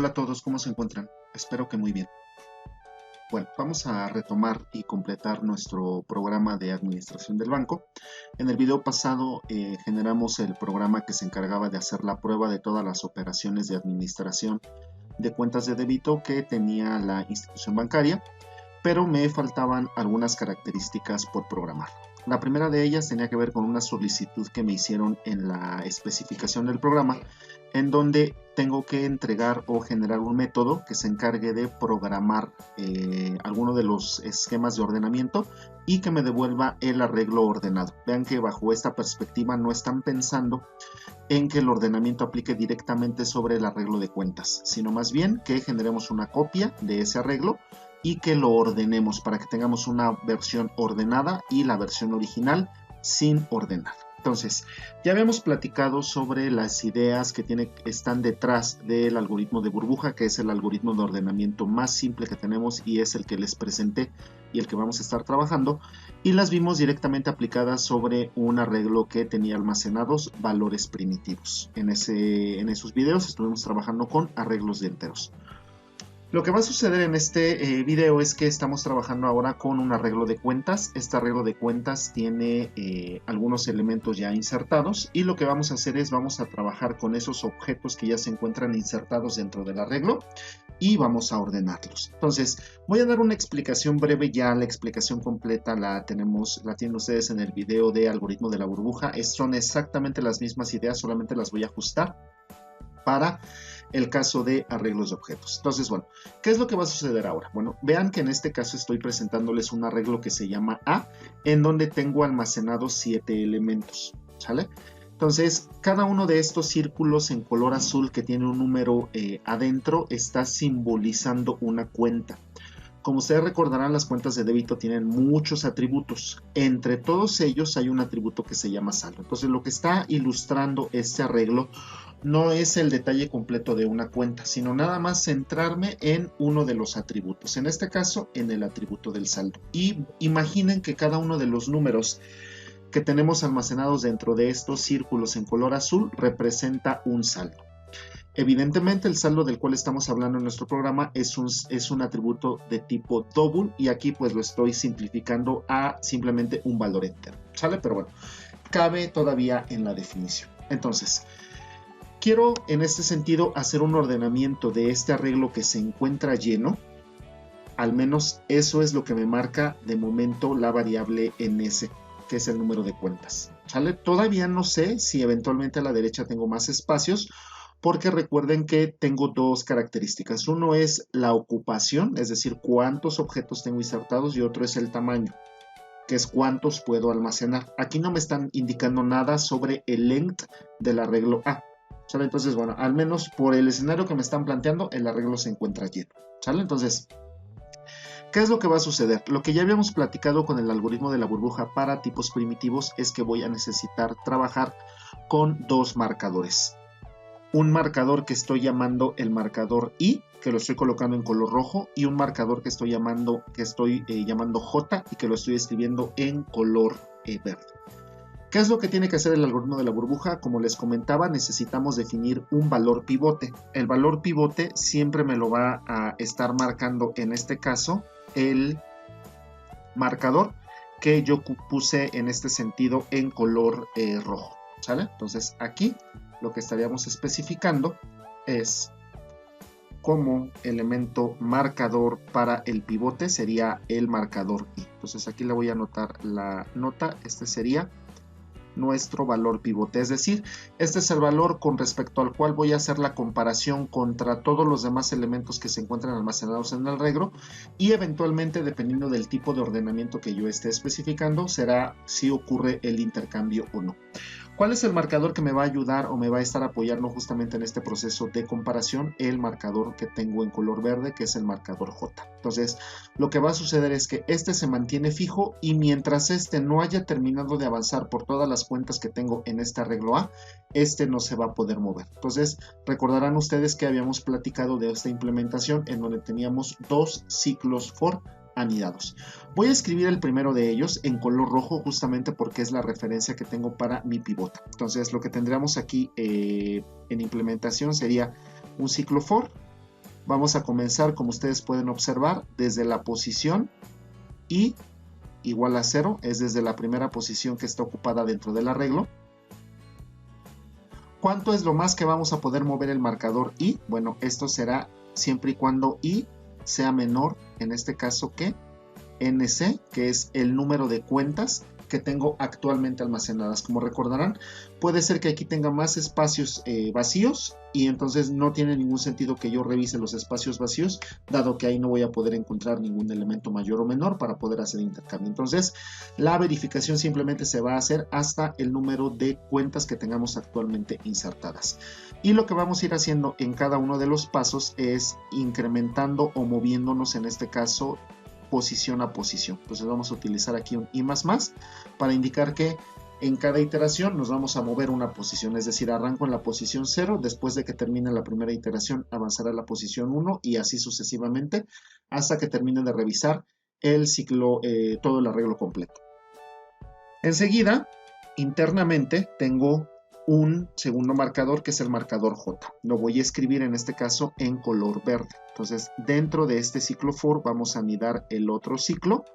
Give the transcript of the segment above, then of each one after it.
Hola a todos, ¿cómo se encuentran? Espero que muy bien. Bueno, vamos a retomar y completar nuestro programa de administración del banco. En el video pasado generamos el programa que se encargaba de hacer la prueba de todas las operaciones de administración de cuentas de débito que tenía la institución bancaria, pero me faltaban algunas características por programar. La primera de ellas tenía que ver con una solicitud que me hicieron en la especificación del programa, en donde tengo que entregar o generar un método que se encargue de programar alguno de los esquemas de ordenamiento y que me devuelva el arreglo ordenado. Vean que bajo esta perspectiva no están pensando en que el ordenamiento aplique directamente sobre el arreglo de cuentas, sino más bien que generemos una copia de ese arreglo y que lo ordenemos para que tengamos una versión ordenada y la versión original sin ordenar. Entonces, ya habíamos platicado sobre las ideas que están detrás del algoritmo de burbuja, que es el algoritmo de ordenamiento más simple que tenemos y es el que les presenté y el que vamos a estar trabajando, y las vimos directamente aplicadas sobre un arreglo que tenía almacenados valores primitivos. En esos videos estuvimos trabajando con arreglos de enteros. Lo que va a suceder en este video es que estamos trabajando ahora con un arreglo de cuentas. Este arreglo de cuentas tiene algunos elementos ya insertados y lo que vamos a hacer es vamos a trabajar con esos objetos que ya se encuentran insertados dentro del arreglo y vamos a ordenarlos. Entonces voy a dar una explicación breve, ya la explicación completa la tienen ustedes en el video de algoritmo de la burbuja. Son exactamente las mismas ideas, solamente las voy a ajustar para el caso de arreglos de objetos. Entonces, bueno, ¿qué es lo que va a suceder ahora? Bueno, vean que en este caso estoy presentándoles un arreglo que se llama A, en donde tengo almacenados 7 elementos, ¿sale? Entonces, cada uno de estos círculos en color azul que tiene un número adentro está simbolizando una cuenta. Como ustedes recordarán, las cuentas de débito tienen muchos atributos. Entre todos ellos hay un atributo que se llama saldo. Entonces, lo que está ilustrando este arreglo no es el detalle completo de una cuenta, sino nada más centrarme en uno de los atributos. En este caso, en el atributo del saldo. Y imaginen que cada uno de los números que tenemos almacenados dentro de estos círculos en color azul representa un saldo. Evidentemente el saldo del cual estamos hablando en nuestro programa es un atributo de tipo double y aquí pues lo estoy simplificando a simplemente un valor entero, ¿sale? Pero bueno, cabe todavía en la definición. Entonces, quiero en este sentido hacer un ordenamiento de este arreglo que se encuentra lleno. Al menos eso es lo que me marca de momento la variable NS, que es el número de cuentas, ¿sale? Todavía no sé si eventualmente a la derecha tengo más espacios, porque recuerden que tengo dos características. Uno es la ocupación, es decir, cuántos objetos tengo insertados, y otro es el tamaño, que es cuántos puedo almacenar. Aquí no me están indicando nada sobre el length del arreglo A, ¿sale? Entonces, bueno, al menos por el escenario que me están planteando, el arreglo se encuentra lleno, ¿sale? Entonces, ¿qué es lo que va a suceder? Lo que ya habíamos platicado con el algoritmo de la burbuja para tipos primitivos es que voy a necesitar trabajar con dos marcadores. Un marcador que estoy llamando el marcador I, que lo estoy colocando en color rojo, y un marcador que estoy llamando J y que lo estoy escribiendo en color verde. ¿Qué es lo que tiene que hacer el algoritmo de la burbuja? Como les comentaba, necesitamos definir un valor pivote. El valor pivote siempre me lo va a estar marcando, en este caso, el marcador que yo puse en este sentido en color rojo, ¿sale? Entonces aquí lo que estaríamos especificando es como elemento marcador para el pivote sería el marcador I. Entonces aquí le voy a anotar la nota. Este sería nuestro valor pivote, es decir, este es el valor con respecto al cual voy a hacer la comparación contra todos los demás elementos que se encuentran almacenados en el arreglo, y eventualmente, dependiendo del tipo de ordenamiento que yo esté especificando, será si ocurre el intercambio o no. ¿Cuál es el marcador que me va a ayudar o me va a estar apoyando justamente en este proceso de comparación? El marcador que tengo en color verde, que es el marcador J. Entonces, lo que va a suceder es que este se mantiene fijo, y mientras este no haya terminado de avanzar por todas las cuentas que tengo en este arreglo A, este no se va a poder mover. Entonces, recordarán ustedes que habíamos platicado de esta implementación en donde teníamos dos ciclos for anidados. Voy a escribir el primero de ellos en color rojo justamente porque es la referencia que tengo para mi pivote. Entonces lo que tendríamos aquí en implementación sería un ciclo for Vamos a comenzar, como ustedes pueden observar, desde la posición I igual a 0, es desde la primera posición que está ocupada dentro del arreglo. ¿Cuánto es lo más que vamos a poder mover el marcador I? Bueno, esto será siempre y cuando I sea menor, en este caso, que NC, que es el número de cuentas que tengo actualmente almacenadas. Como recordarán, puede ser que aquí tenga más espacios vacíos y entonces no tiene ningún sentido que yo revise los espacios vacíos, dado que ahí no voy a poder encontrar ningún elemento mayor o menor para poder hacer intercambio. Entonces, la verificación simplemente se va a hacer hasta el número de cuentas que tengamos actualmente insertadas. Y lo que vamos a ir haciendo en cada uno de los pasos es incrementando o moviéndonos, en este caso, posición a posición. Entonces vamos a utilizar aquí un I++ para indicar que en cada iteración nos vamos a mover una posición, es decir, arranco en la posición 0, después de que termine la primera iteración avanzará a la posición 1 y así sucesivamente hasta que termine de revisar el ciclo, todo el arreglo completo. Enseguida, internamente tengo un segundo marcador que es el marcador J. Lo voy a escribir en este caso en color verde. Entonces, dentro de este ciclo for vamos a anidar el otro ciclo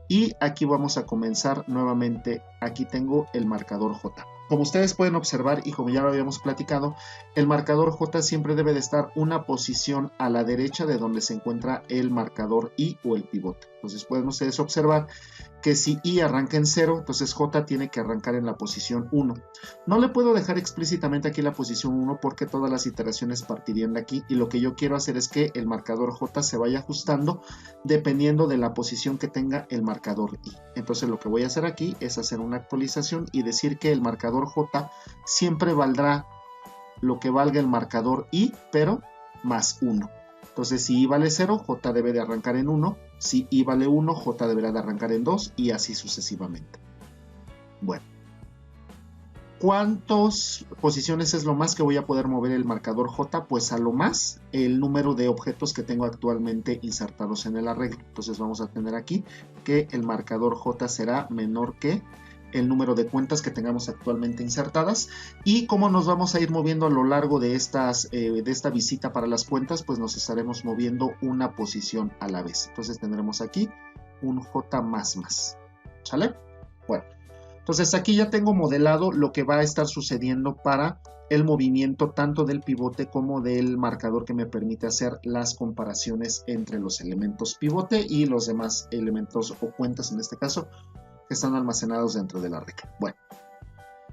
y aquí vamos a comenzar nuevamente. Aquí tengo el marcador J. Como ustedes pueden observar y como ya lo habíamos platicado, el marcador J siempre debe de estar una posición a la derecha de donde se encuentra el marcador I o el pivote. Entonces pueden ustedes observar que si I arranca en 0, entonces J tiene que arrancar en la posición 1. No le puedo dejar explícitamente aquí la posición 1 porque todas las iteraciones partirían de aquí y lo que yo quiero hacer es que el marcador J se vaya ajustando dependiendo de la posición que tenga el marcador I. Entonces lo que voy a hacer aquí es hacer una actualización y decir que el marcador J siempre valdrá lo que valga el marcador I, pero más 1. Entonces si I vale 0, J debe de arrancar en 1. Si I vale 1, J deberá de arrancar en 2 y así sucesivamente. Bueno, ¿cuántas posiciones es lo más que voy a poder mover el marcador J? Pues a lo más el número de objetos que tengo actualmente insertados en el arreglo. Entonces vamos a tener aquí que el marcador J será menor que el número de cuentas que tengamos actualmente insertadas. Y cómo nos vamos a ir moviendo a lo largo de esta visita para las cuentas, pues nos estaremos moviendo una posición a la vez. Entonces tendremos aquí un J++. ¿Sale? Bueno, entonces aquí ya tengo modelado lo que va a estar sucediendo para el movimiento tanto del pivote como del marcador que me permite hacer las comparaciones entre los elementos pivote y los demás elementos o cuentas en este caso que están almacenados dentro de la regla. Bueno,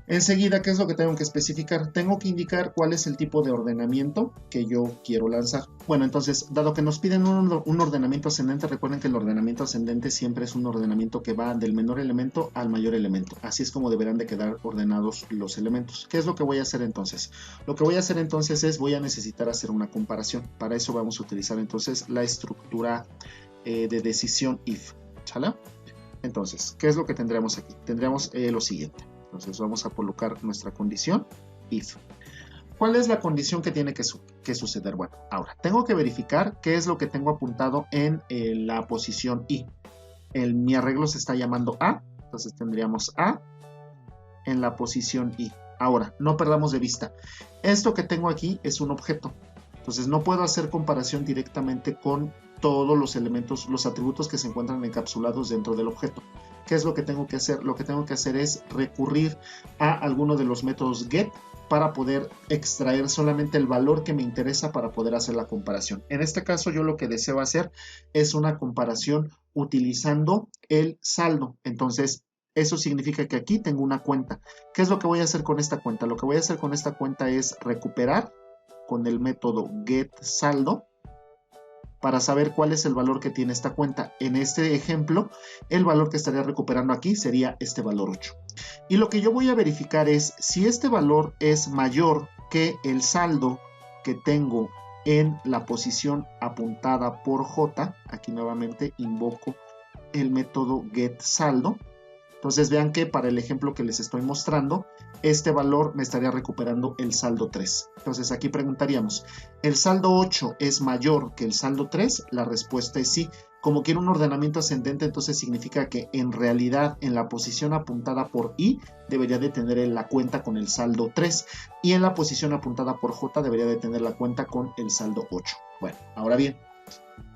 enseguida, ¿qué es lo que tengo que especificar? Tengo que indicar cuál es el tipo de ordenamiento que yo quiero lanzar. Bueno, entonces, dado que nos piden un ordenamiento ascendente, recuerden que el ordenamiento ascendente siempre es un ordenamiento que va del menor elemento al mayor elemento. Así es como deberán de quedar ordenados los elementos. ¿Qué es lo que voy a hacer entonces? Lo que voy a hacer entonces es, voy a necesitar hacer una comparación. Para eso vamos a utilizar entonces la estructura de decisión if. ¿Sale? Entonces, ¿qué es lo que tendremos aquí? Tendríamos lo siguiente. Entonces vamos a colocar nuestra condición if. ¿Cuál es la condición que tiene que suceder? Bueno, ahora tengo que verificar qué es lo que tengo apuntado en la posición I. Mi arreglo se está llamando A, entonces tendríamos A en la posición I. Ahora, no perdamos de vista, esto que tengo aquí es un objeto. Entonces no puedo hacer comparación directamente con todos los elementos, los atributos que se encuentran encapsulados dentro del objeto. ¿Qué es lo que tengo que hacer? Lo que tengo que hacer es recurrir a alguno de los métodos get para poder extraer solamente el valor que me interesa para poder hacer la comparación. En este caso yo lo que deseo hacer es una comparación utilizando el saldo. Entonces eso significa que aquí tengo una cuenta. ¿Qué es lo que voy a hacer con esta cuenta? Lo que voy a hacer con esta cuenta es recuperar con el método getSaldo para saber cuál es el valor que tiene esta cuenta. En este ejemplo, el valor que estaría recuperando aquí sería este valor 8. Y lo que yo voy a verificar es si este valor es mayor que el saldo que tengo en la posición apuntada por J. Aquí nuevamente invoco el método getSaldo. Entonces vean que para el ejemplo que les estoy mostrando, este valor me estaría recuperando el saldo 3. Entonces aquí preguntaríamos, ¿el saldo 8 es mayor que el saldo 3? La respuesta es sí. Como quiero un ordenamiento ascendente, entonces significa que en realidad en la posición apuntada por I debería de tener la cuenta con el saldo 3 y en la posición apuntada por J debería de tener la cuenta con el saldo 8. Bueno, ahora bien,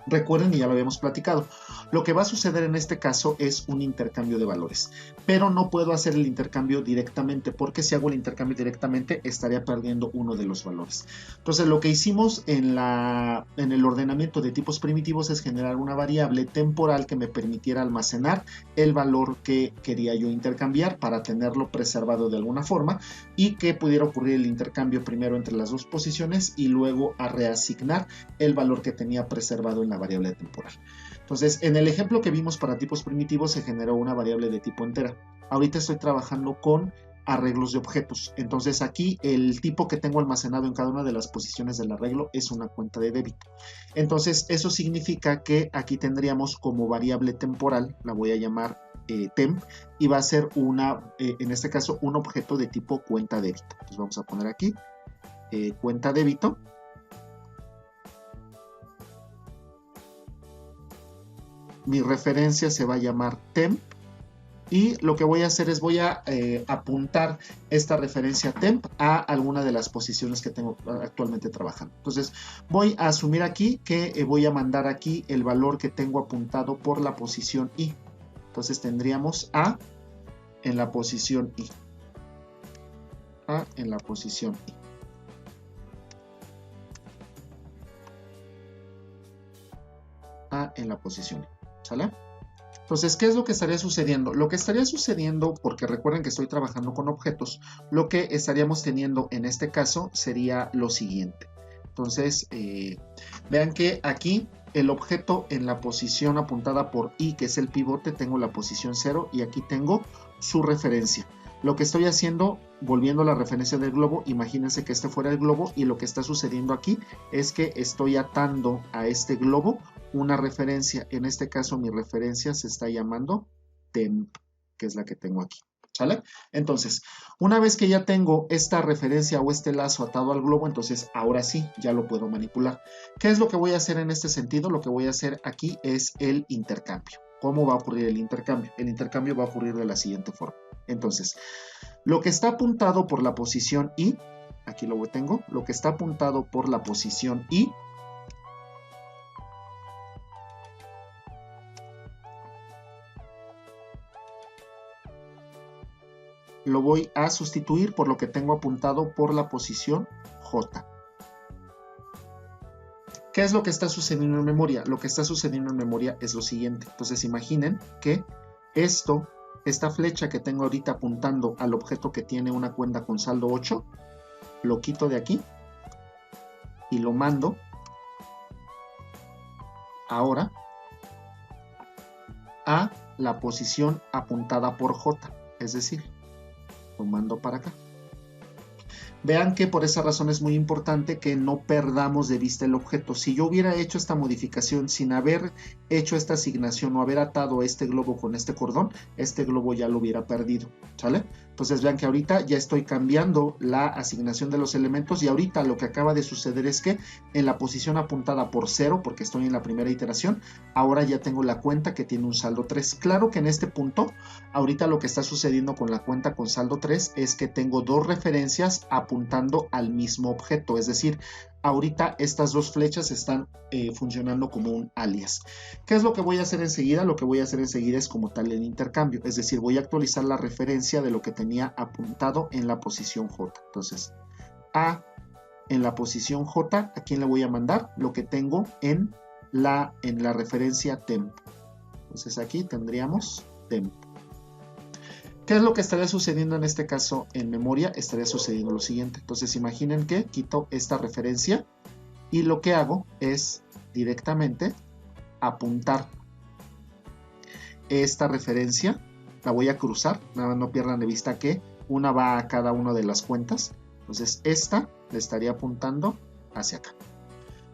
recuerden, y ya lo habíamos platicado, lo que va a suceder en este caso es un intercambio de valores, pero no puedo hacer el intercambio directamente, porque si hago el intercambio directamente estaría perdiendo uno de los valores. Entonces lo que hicimos en el ordenamiento de tipos primitivos es generar una variable temporal que me permitiera almacenar el valor que quería yo intercambiar para tenerlo preservado de alguna forma y que pudiera ocurrir el intercambio primero entre las dos posiciones y luego a reasignar el valor que tenía preservado en la variable temporal. Entonces, en el ejemplo que vimos para tipos primitivos se generó una variable de tipo entera. Ahorita estoy trabajando con arreglos de objetos. Entonces aquí el tipo que tengo almacenado en cada una de las posiciones del arreglo es una cuenta de débito. Entonces eso significa que aquí tendríamos como variable temporal, la voy a llamar temp, y va a ser en este caso un objeto de tipo cuenta débito. Entonces vamos a poner aquí cuenta débito. Mi referencia se va a llamar temp y lo que voy a hacer es voy a apuntar esta referencia temp a alguna de las posiciones que tengo actualmente trabajando. Entonces voy a asumir aquí que voy a mandar aquí el valor que tengo apuntado por la posición I. Entonces tendríamos A en la posición I. A en la posición I. A en la posición I. ¿Sale? Entonces, ¿qué es lo que estaría sucediendo? Lo que estaría sucediendo, porque recuerden que estoy trabajando con objetos, lo que estaríamos teniendo en este caso sería lo siguiente. Entonces, vean que aquí el objeto en la posición apuntada por I, que es el pivote, tengo la posición 0 y aquí tengo su referencia. Lo que estoy haciendo, volviendo a la referencia del globo, imagínense que este fuera el globo y lo que está sucediendo aquí es que estoy atando a este globo una referencia. En este caso mi referencia se está llamando temp, que es la que tengo aquí. ¿Sale? Entonces, una vez que ya tengo esta referencia o este lazo atado al globo, entonces ahora sí, ya lo puedo manipular. ¿Qué es lo que voy a hacer en este sentido? Lo que voy a hacer aquí es el intercambio. ¿Cómo va a ocurrir el intercambio? El intercambio va a ocurrir de la siguiente forma. Entonces, lo que está apuntado por la posición I, aquí lo tengo, lo que está apuntado por la posición I, lo voy a sustituir por lo que tengo apuntado por la posición J. ¿Qué es lo que está sucediendo en memoria? Lo que está sucediendo en memoria es lo siguiente. Entonces imaginen que esta flecha que tengo ahorita apuntando al objeto que tiene una cuenta con saldo 8, lo quito de aquí y lo mando ahora a la posición apuntada por J, es decir, lo mando para acá. Vean que por esa razón es muy importante que no perdamos de vista el objeto. Si yo hubiera hecho esta modificación sin haber hecho esta asignación o haber atado este globo con este cordón, este globo ya lo hubiera perdido, ¿sale? Entonces vean que ahorita ya estoy cambiando la asignación de los elementos y ahorita lo que acaba de suceder es que en la posición apuntada por 0, porque estoy en la primera iteración, ahora ya tengo la cuenta que tiene un saldo 3. Claro que en este punto, ahorita lo que está sucediendo con la cuenta con saldo 3 es que tengo dos referencias apuntando al mismo objeto, es decir, ahorita estas dos flechas están funcionando como un alias. ¿Qué es lo que voy a hacer enseguida? Lo que voy a hacer enseguida es como tal el intercambio, es decir, voy a actualizar la referencia de lo que tenía apuntado en la posición J. Entonces, A en la posición J, ¿a quién le voy a mandar? Lo que tengo en la referencia temp. Entonces aquí tendríamos temp. ¿Qué es lo que estaría sucediendo en este caso en memoria? Estaría sucediendo lo siguiente. Entonces imaginen que quito esta referencia y lo que hago es directamente apuntar esta referencia. La voy a cruzar, nada más no pierdan de vista que una va a cada una de las cuentas. Entonces esta le estaría apuntando hacia acá.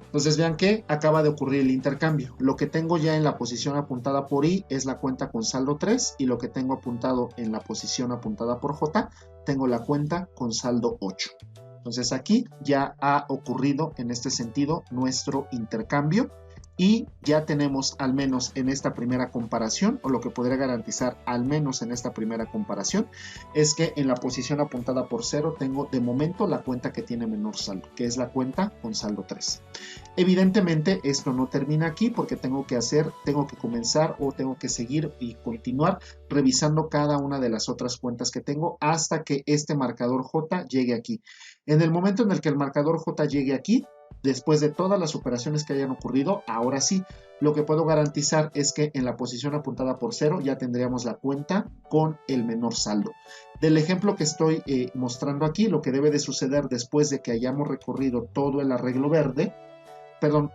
Entonces vean que acaba de ocurrir el intercambio. Lo que tengo ya en la posición apuntada por I es la cuenta con saldo 3 y lo que tengo apuntado en la posición apuntada por J, tengo la cuenta con saldo 8. Entonces aquí ya ha ocurrido en este sentido nuestro intercambio y ya tenemos al menos en esta primera comparación, o lo que podría garantizar al menos en esta primera comparación, es que en la posición apuntada por 0 tengo de momento la cuenta que tiene menor saldo, que es la cuenta con saldo 3. Evidentemente esto no termina aquí porque tengo que comenzar o tengo que seguir y continuar revisando cada una de las otras cuentas que tengo hasta que este marcador J llegue aquí. En el momento en el que el marcador J llegue aquí, después de todas las operaciones que hayan ocurrido, ahora sí, lo que puedo garantizar es que en la posición apuntada por 0 ya tendríamos la cuenta con el menor saldo. Del ejemplo que estoy mostrando aquí, lo que debe de suceder después de que hayamos recorrido todo el arreglo verde,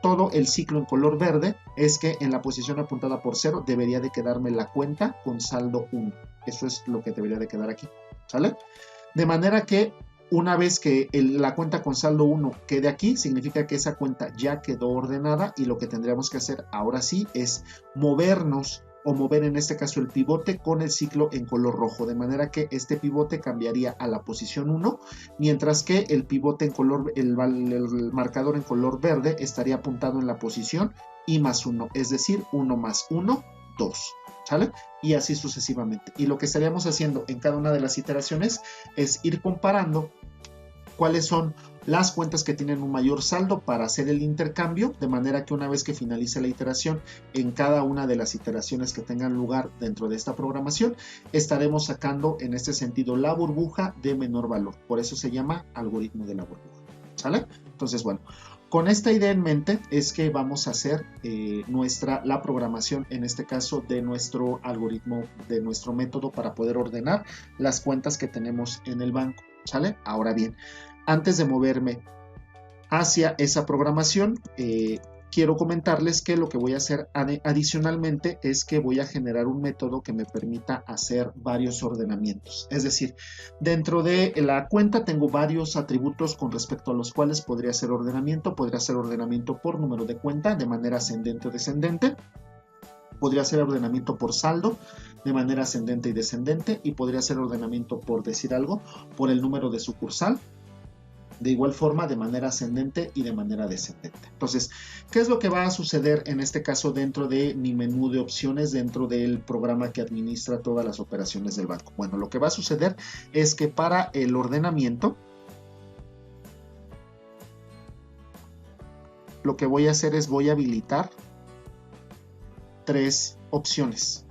todo el ciclo en color verde, es que en la posición apuntada por 0 debería de quedarme la cuenta con saldo 1. Eso es lo que debería de quedar aquí, ¿sale? De manera que una vez que la cuenta con saldo 1 quede aquí, significa que esa cuenta ya quedó ordenada y lo que tendríamos que hacer ahora sí es movernos o mover en este caso el pivote con el ciclo en color rojo, de manera que este pivote cambiaría a la posición 1, mientras que el pivote en color, el marcador en color verde estaría apuntado en la posición I más 1, es decir, 1 más 1, 2. ¿Sale? Y así sucesivamente. Y lo que estaríamos haciendo en cada una de las iteraciones es ir comparando cuáles son las cuentas que tienen un mayor saldo para hacer el intercambio, de manera que una vez que finalice la iteración, en cada una de las iteraciones que tengan lugar dentro de esta programación, estaremos sacando en este sentido la burbuja de menor valor. Por eso se llama algoritmo de la burbuja. ¿Sale? Entonces, bueno, con esta idea en mente es que vamos a hacer la programación, en este caso, de nuestro algoritmo, de nuestro método para poder ordenar las cuentas que tenemos en el banco. ¿Sale? Ahora bien, antes de moverme hacia esa programación, quiero comentarles que lo que voy a hacer adicionalmente es que voy a generar un método que me permita hacer varios ordenamientos. Es decir, dentro de la cuenta tengo varios atributos con respecto a los cuales podría hacer ordenamiento. Podría hacer ordenamiento por número de cuenta de manera ascendente o descendente. Podría hacer ordenamiento por saldo de manera ascendente y descendente, y podría hacer ordenamiento, por decir algo, por el número de sucursal, de igual forma de manera ascendente y de manera descendente. Entonces, ¿qué es lo que va a suceder en este caso dentro de mi menú de opciones, dentro del programa que administra todas las operaciones del banco? Bueno, lo que va a suceder es que para el ordenamiento, lo que voy a hacer es voy a habilitar 3 opciones.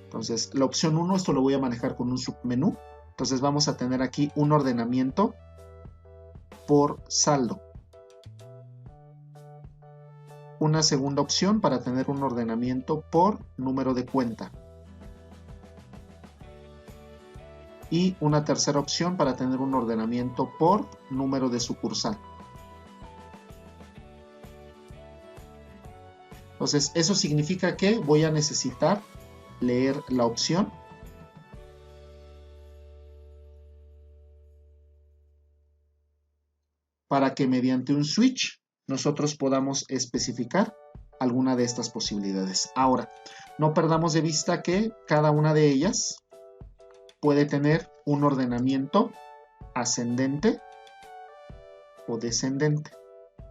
Entonces, la opción 1, esto lo voy a manejar con un submenú. Entonces vamos a tener aquí un ordenamiento por saldo. Una segunda opción para tener un ordenamiento por número de cuenta. Y una tercera opción para tener un ordenamiento por número de sucursal. Entonces, eso significa que voy a necesitar leer la opción para que mediante un switch nosotros podamos especificar alguna de estas posibilidades. Ahora, no perdamos de vista que cada una de ellas puede tener un ordenamiento ascendente o descendente,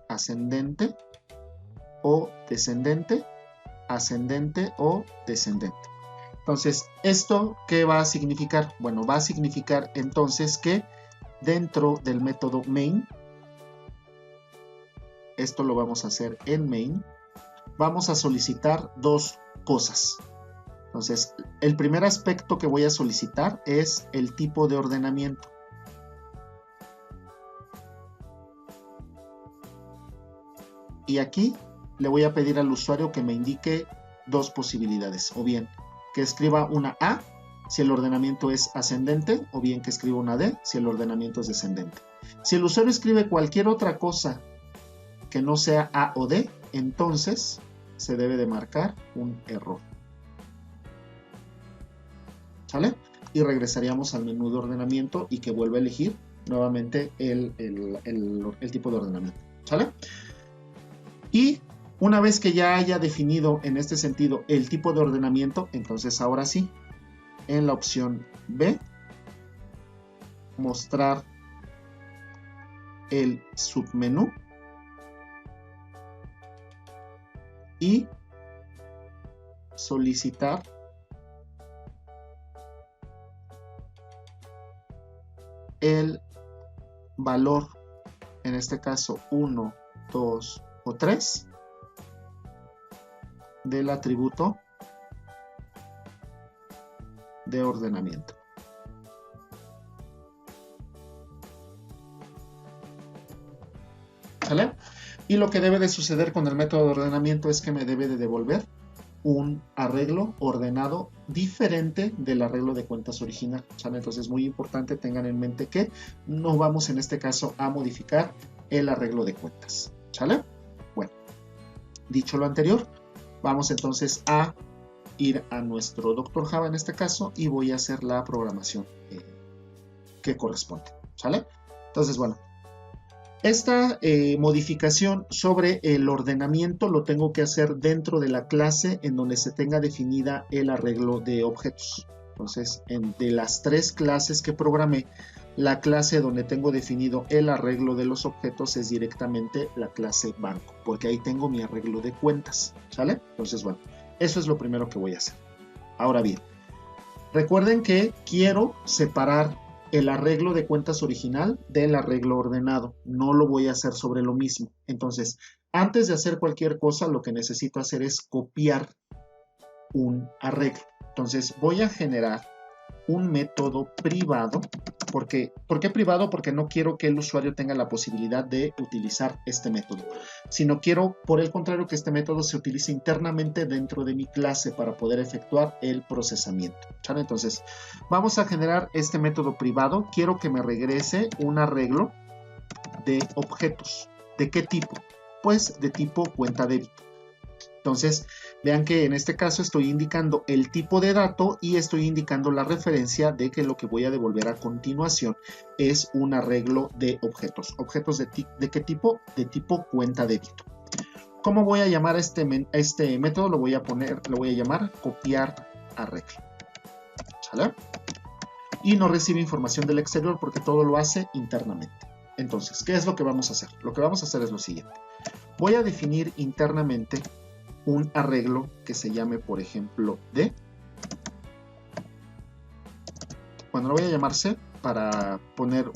ascendente o descendente, ascendente o descendente. Entonces, ¿esto qué va a significar? Bueno, va a significar entonces que dentro del método main, esto lo vamos a hacer en main, vamos a solicitar 2 cosas. Entonces, el primer aspecto que voy a solicitar es el tipo de ordenamiento. Y aquí le voy a pedir al usuario que me indique 2 posibilidades, o bien que escriba una A si el ordenamiento es ascendente, o bien que escriba una D si el ordenamiento es descendente. Si el usuario escribe cualquier otra cosa que no sea A o D, entonces se debe de marcar un error. ¿Sale? Y regresaríamos al menú de ordenamiento y que vuelva a elegir nuevamente el tipo de ordenamiento. ¿Sale? Y una vez que ya haya definido en este sentido el tipo de ordenamiento, entonces ahora sí, en la opción B, mostrar el submenú, y solicitar el valor, en este caso 1, 2 o 3 del atributo de ordenamiento. ¿Sale? Y lo que debe de suceder con el método de ordenamiento es que me debe de devolver un arreglo ordenado diferente del arreglo de cuentas original, ¿sale? Entonces es muy importante, tengan en mente que no vamos en este caso a modificar el arreglo de cuentas, ¿sale? Bueno, dicho lo anterior, vamos entonces a ir a nuestro Doctor Java en este caso y voy a hacer la programación que corresponde, ¿sale? Entonces, bueno, esta modificación sobre el ordenamiento lo tengo que hacer dentro de la clase en donde se tenga definida el arreglo de objetos. Entonces, de las 3 clases que programé, la clase donde tengo definido el arreglo de los objetos es directamente la clase banco, porque ahí tengo mi arreglo de cuentas, ¿sale? Entonces, bueno, eso es lo primero que voy a hacer. Ahora bien, recuerden que quiero separar el arreglo de cuentas original del arreglo ordenado. No lo voy a hacer sobre lo mismo. Entonces, antes de hacer cualquier cosa, lo que necesito hacer es copiar un arreglo. Entonces, voy a generar un método privado. ¿Por qué privado? Porque no quiero que el usuario tenga la posibilidad de utilizar este método, sino quiero, por el contrario, que este método se utilice internamente dentro de mi clase para poder efectuar el procesamiento, ¿sale? Entonces, vamos a generar este método privado. Quiero que me regrese un arreglo de objetos. ¿De qué tipo? Pues de tipo cuenta débito. Entonces, vean que en este caso estoy indicando el tipo de dato y estoy indicando la referencia de que lo que voy a devolver a continuación es un arreglo de objetos. ¿Objetos de qué tipo? De tipo cuenta débito. ¿Cómo voy a llamar este método? Lo voy a llamar copiar arreglo. ¿Sale? Y no recibe información del exterior porque todo lo hace internamente. Entonces, ¿qué es lo que vamos a hacer? Lo que vamos a hacer es lo siguiente. Voy a definir internamente un arreglo que se llame, por ejemplo, D. Bueno, lo voy a llamar C para poner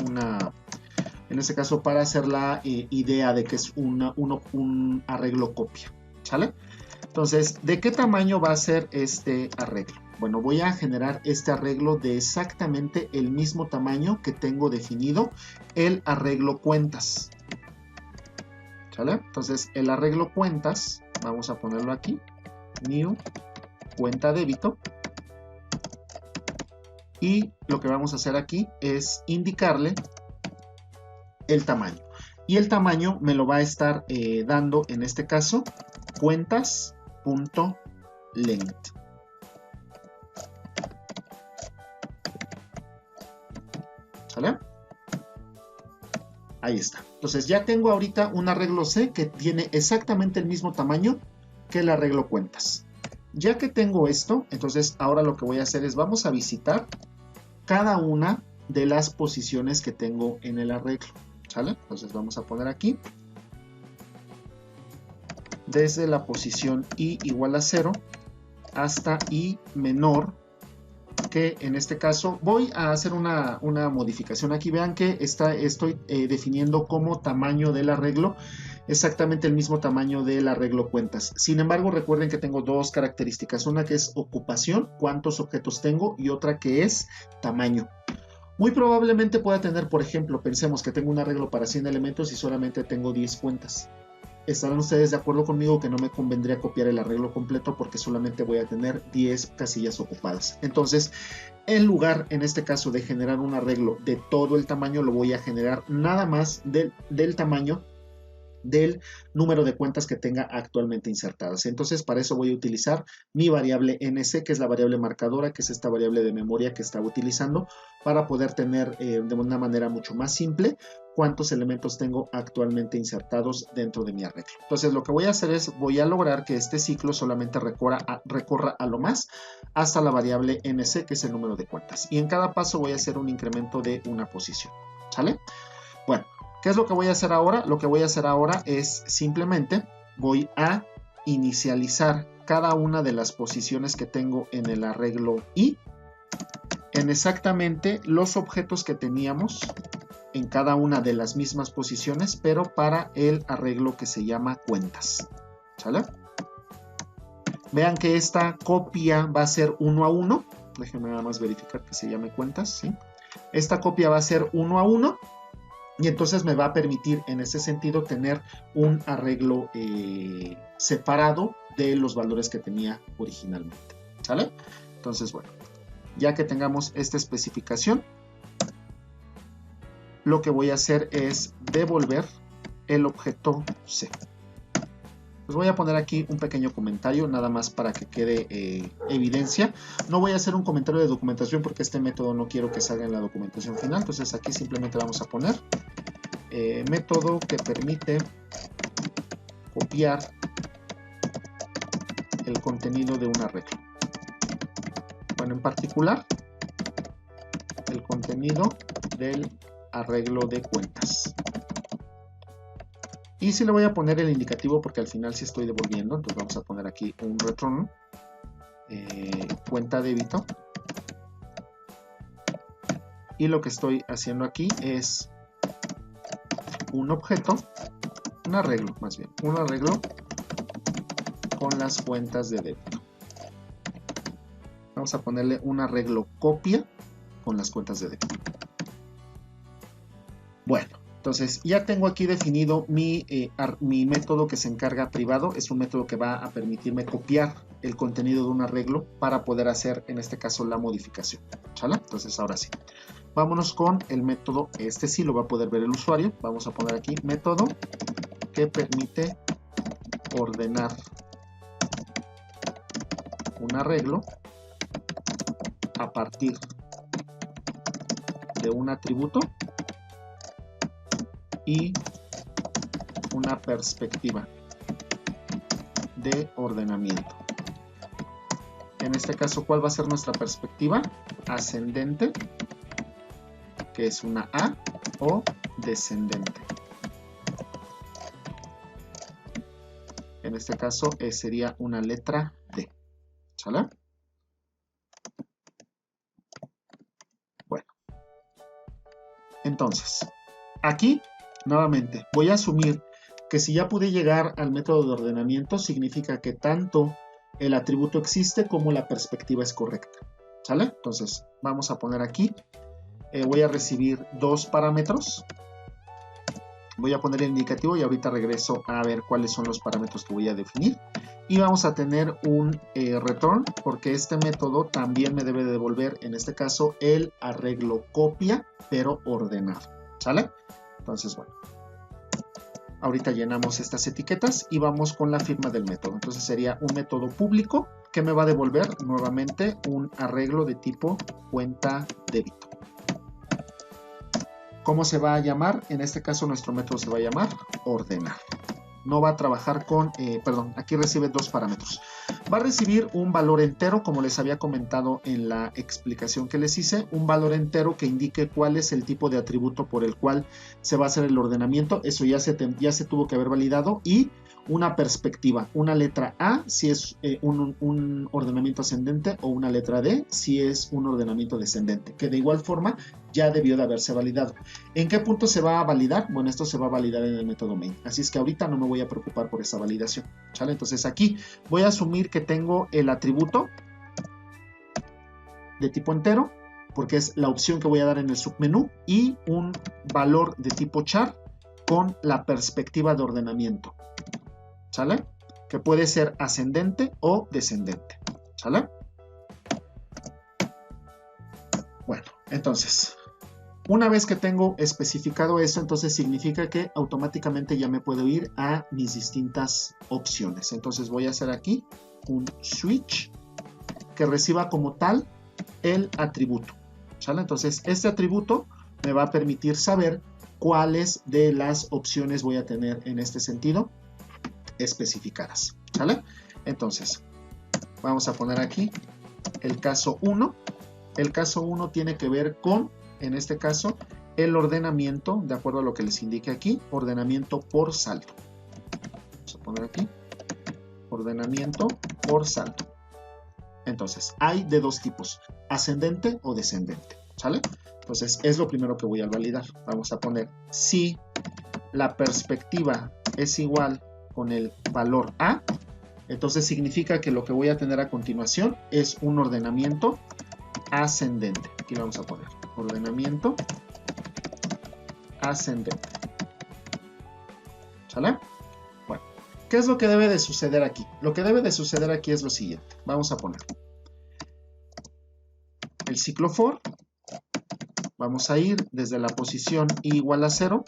en este caso, para hacer la idea de que es un arreglo copia, ¿sale? Entonces, ¿de qué tamaño va a ser este arreglo? Bueno, voy a generar este arreglo de exactamente el mismo tamaño que tengo definido el arreglo cuentas, ¿sale? Entonces, el arreglo cuentas, vamos a ponerlo aquí, new cuenta débito, y lo que vamos a hacer aquí es indicarle el tamaño, y el tamaño me lo va a estar dando en este caso cuentas.length. ¿Sale? Ahí está. Entonces ya tengo ahorita un arreglo C que tiene exactamente el mismo tamaño que el arreglo cuentas. Ya que tengo esto, entonces ahora lo que voy a hacer es vamos a visitar cada una de las posiciones que tengo en el arreglo, ¿sale? Entonces vamos a poner aquí desde la posición I igual a 0 hasta I menor, que en este caso voy a hacer una modificación. Aquí vean que estoy definiendo como tamaño del arreglo exactamente el mismo tamaño del arreglo cuentas. Sin embargo, recuerden que tengo 2 características, una que es ocupación, cuántos objetos tengo, y otra que es tamaño. Muy probablemente pueda tener, por ejemplo, pensemos que tengo un arreglo para 100 elementos y solamente tengo 10 cuentas. ¿Estarán ustedes de acuerdo conmigo que no me convendría copiar el arreglo completo porque solamente voy a tener 10 casillas ocupadas? Entonces, en lugar, en este caso, de generar un arreglo de todo el tamaño, lo voy a generar nada más del tamaño del número de cuentas que tenga actualmente insertadas. Entonces, para eso voy a utilizar mi variable nc, que es la variable marcadora, que es esta variable de memoria que estaba utilizando para poder tener de una manera mucho más simple cuántos elementos tengo actualmente insertados dentro de mi arreglo. Entonces, lo que voy a hacer es, voy a lograr que este ciclo solamente recorra a lo más hasta la variable nc, que es el número de cuentas. Y en cada paso voy a hacer un incremento de una posición. ¿Sale? Bueno, ¿qué es lo que voy a hacer ahora? Lo que voy a hacer ahora es simplemente voy a inicializar cada una de las posiciones que tengo en el arreglo I en exactamente los objetos que teníamos en cada una de las mismas posiciones, pero para el arreglo que se llama cuentas. ¿Sale? Vean que esta copia va a ser 1 a 1. Déjenme nada más verificar que se llame cuentas, ¿sí? Esta copia va a ser 1 a 1 y entonces me va a permitir en ese sentido tener un arreglo separado de los valores que tenía originalmente. ¿Sale? Entonces, bueno, ya que tengamos esta especificación, lo que voy a hacer es devolver el objeto C. Les voy a poner aquí un pequeño comentario, nada más para que quede evidencia. No voy a hacer un comentario de documentación porque este método no quiero que salga en la documentación final. Entonces aquí simplemente vamos a poner método que permite copiar el contenido de un arreglo. Bueno, en particular, el contenido del arreglo de cuentas. Y sí le voy a poner el indicativo porque al final sí estoy devolviendo. Entonces vamos a poner aquí un return cuenta débito. Y lo que estoy haciendo aquí es un objeto, un arreglo más bien, un arreglo con las cuentas de débito. Vamos a ponerle un arreglo copia con las cuentas de débito. Bueno, entonces ya tengo aquí definido mi método que se encarga privado. Es un método que va a permitirme copiar el contenido de un arreglo para poder hacer, en este caso, la modificación. ¿Sale? Entonces ahora sí. Vámonos con el método, este sí lo va a poder ver el usuario. Vamos a poner aquí método que permite ordenar un arreglo a partir de un atributo y una perspectiva de ordenamiento. En este caso, ¿cuál va a ser nuestra perspectiva? Ascendente, que es una A, o descendente. En este caso sería una letra D. ¿Sale? Bueno. Entonces, aquí, nuevamente, voy a asumir que si ya pude llegar al método de ordenamiento, significa que tanto el atributo existe como la perspectiva es correcta. ¿Sale? Entonces, vamos a poner aquí. Voy a recibir dos parámetros. Voy a poner el indicativo y ahorita regreso a ver cuáles son los parámetros que voy a definir. Y vamos a tener un return, porque este método también me debe de devolver, en este caso, el arreglo copia, pero ordenado. ¿Sale? Entonces, bueno. Ahorita llenamos estas etiquetas y vamos con la firma del método. Entonces sería un método público que me va a devolver nuevamente un arreglo de tipo cuenta débito. ¿Cómo se va a llamar? En este caso nuestro método se va a llamar ordenar. No va a trabajar con, aquí recibe dos parámetros. Va a recibir un valor entero, como les había comentado en la explicación que les hice, un valor entero que indique cuál es el tipo de atributo por el cual se va a hacer el ordenamiento. Eso ya se tuvo que haber validado. Y una perspectiva, una letra A si es un ordenamiento ascendente, o una letra D si es un ordenamiento descendente, que de igual forma ya debió de haberse validado. ¿En qué punto se va a validar? Bueno, esto se va a validar en el método main, así es que ahorita no me voy a preocupar por esa validación. ¿Sale? Entonces aquí voy a asumir que tengo el atributo de tipo entero, porque es la opción que voy a dar en el submenú, y un valor de tipo char con la perspectiva de ordenamiento. ¿Sale? Que puede ser ascendente o descendente. ¿Sale? Bueno, entonces, una vez que tengo especificado eso, entonces significa que automáticamente ya me puedo ir a mis distintas opciones. Entonces voy a hacer aquí un switch que reciba como tal el atributo. ¿Sale? Entonces este atributo me va a permitir saber cuáles de las opciones voy a tener en este sentido especificadas. ¿Sale? Entonces vamos a poner aquí el caso 1. El caso 1 tiene que ver con, en este caso, el ordenamiento, de acuerdo a lo que les indique aquí, ordenamiento por salto. Vamos a poner aquí ordenamiento por saldo. Entonces, hay de dos tipos, ascendente o descendente, ¿sale? Entonces, es lo primero que voy a validar. Vamos a poner si la perspectiva es igual con el valor A, entonces significa que lo que voy a tener a continuación es un ordenamiento ascendente. Aquí lo vamos a poner, ordenamiento ascendente. ¿Sale? Bueno, ¿qué es lo que debe de suceder aquí? Lo que debe de suceder aquí es lo siguiente. Vamos a poner el ciclo for. Vamos a ir desde la posición i igual a 0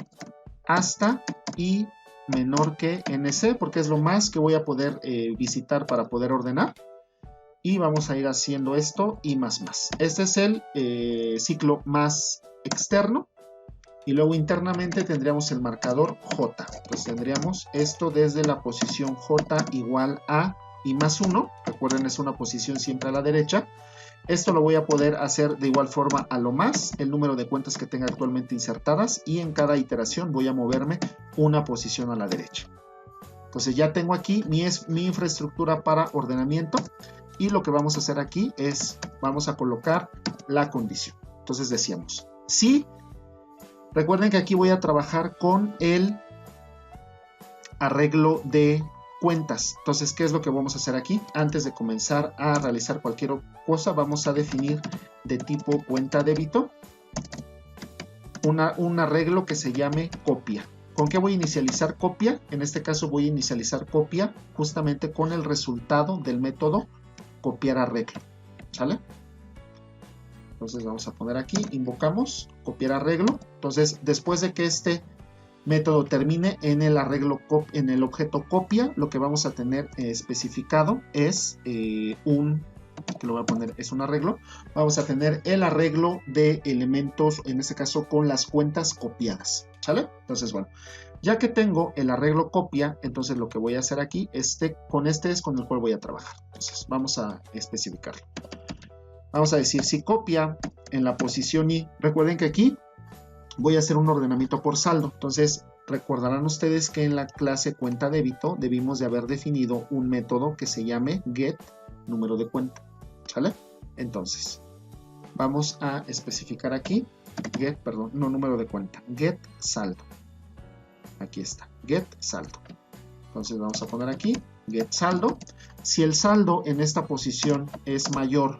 hasta i menor que nc, porque es lo más que voy a poder visitar para poder ordenar. Y vamos a ir haciendo esto y más. Este es el ciclo más externo. Y luego internamente tendríamos el marcador j. Pues tendríamos esto desde la posición j igual a i más 1. Recuerden, es una posición siempre a la derecha. Esto lo voy a poder hacer de igual forma a lo más el número de cuentas que tenga actualmente insertadas, y en cada iteración voy a moverme una posición a la derecha. Entonces ya tengo aquí mi infraestructura para ordenamiento, y lo que vamos a hacer aquí es, vamos a colocar la condición. Entonces decíamos, si, recuerden que aquí voy a trabajar con el arreglo de cuentas. Entonces, ¿qué es lo que vamos a hacer aquí? Antes de comenzar a realizar cualquier cosa, vamos a definir de tipo cuenta débito un arreglo que se llame copia. ¿Con qué voy a inicializar copia? En este caso voy a inicializar copia justamente con el resultado del método copiar arreglo. ¿Sale? Entonces vamos a poner aquí, invocamos copiar arreglo. Entonces, después de que este método termine en el arreglo en el objeto copia, lo que vamos a tener especificado es que lo voy a poner, es un arreglo. Vamos a tener el arreglo de elementos, en este caso con las cuentas copiadas, ¿sale? Entonces, bueno, ya que tengo el arreglo copia, entonces lo que voy a hacer aquí, con este es con el cual voy a trabajar. Entonces vamos a especificarlo. Vamos a decir si copia en la posición i, recuerden que aquí voy a hacer un ordenamiento por saldo. Entonces recordarán ustedes que en la clase cuenta débito debimos de haber definido un método que se llame get número de cuenta, ¿sale? Entonces vamos a especificar aquí número de cuenta, get saldo. Aquí está, get saldo. Entonces vamos a poner aquí get saldo. Si el saldo en esta posición es mayor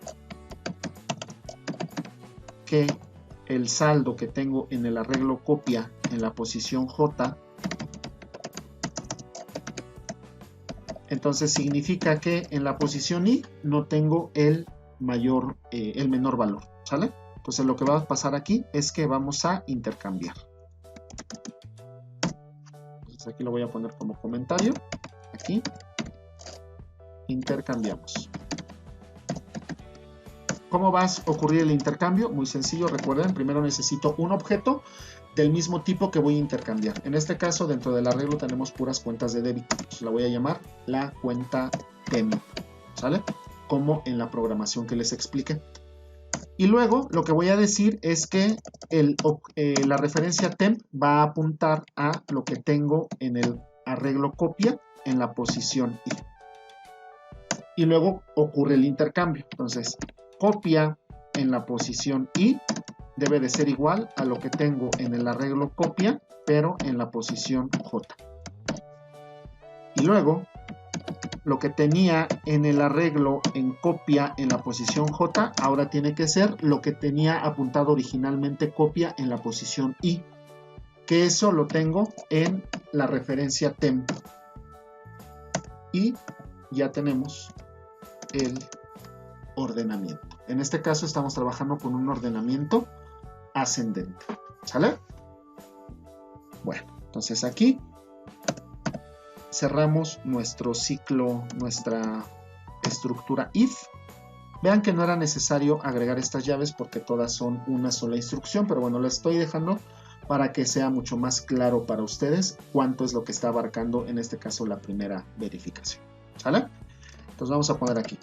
que el saldo que tengo en el arreglo copia en la posición j, entonces significa que en la posición i no tengo el menor valor, ¿sale? Entonces lo que va a pasar aquí es que vamos a intercambiar. Entonces aquí lo voy a poner como comentario, aquí intercambiamos. ¿Cómo va a ocurrir el intercambio? Muy sencillo, recuerden, primero necesito un objeto del mismo tipo que voy a intercambiar. En este caso, dentro del arreglo tenemos puras cuentas de débito. La voy a llamar la cuenta temp, ¿sale? Como en la programación que les expliqué. Y luego lo que voy a decir es que la referencia temp va a apuntar a lo que tengo en el arreglo copia en la posición i. Y luego ocurre el intercambio. Entonces, copia en la posición i debe de ser igual a lo que tengo en el arreglo copia, pero en la posición j. Y luego, lo que tenía en el arreglo en copia en la posición j, ahora tiene que ser lo que tenía apuntado originalmente copia en la posición i, que eso lo tengo en la referencia temp. Y ya tenemos el ordenamiento. En este caso estamos trabajando con un ordenamiento ascendente, ¿sale? Bueno, entonces aquí cerramos nuestro ciclo, nuestra estructura if. Vean que no era necesario agregar estas llaves porque todas son una sola instrucción, pero bueno, la estoy dejando para que sea mucho más claro para ustedes cuánto es lo que está abarcando en este caso la primera verificación, ¿sale? Entonces vamos a poner aquí.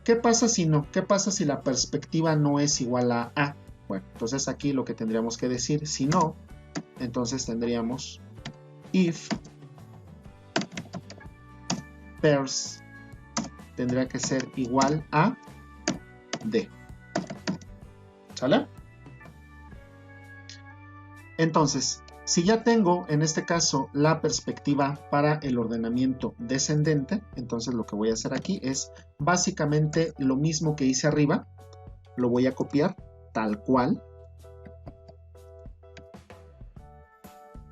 ¿Qué pasa si no? ¿Qué pasa si la perspectiva no es igual a A? Bueno, entonces aquí lo que tendríamos que decir, si no, entonces tendríamos if pairs tendría que ser igual a D. ¿Sale? Entonces, si ya tengo en este caso la perspectiva para el ordenamiento descendente, entonces lo que voy a hacer aquí es básicamente lo mismo que hice arriba, lo voy a copiar tal cual,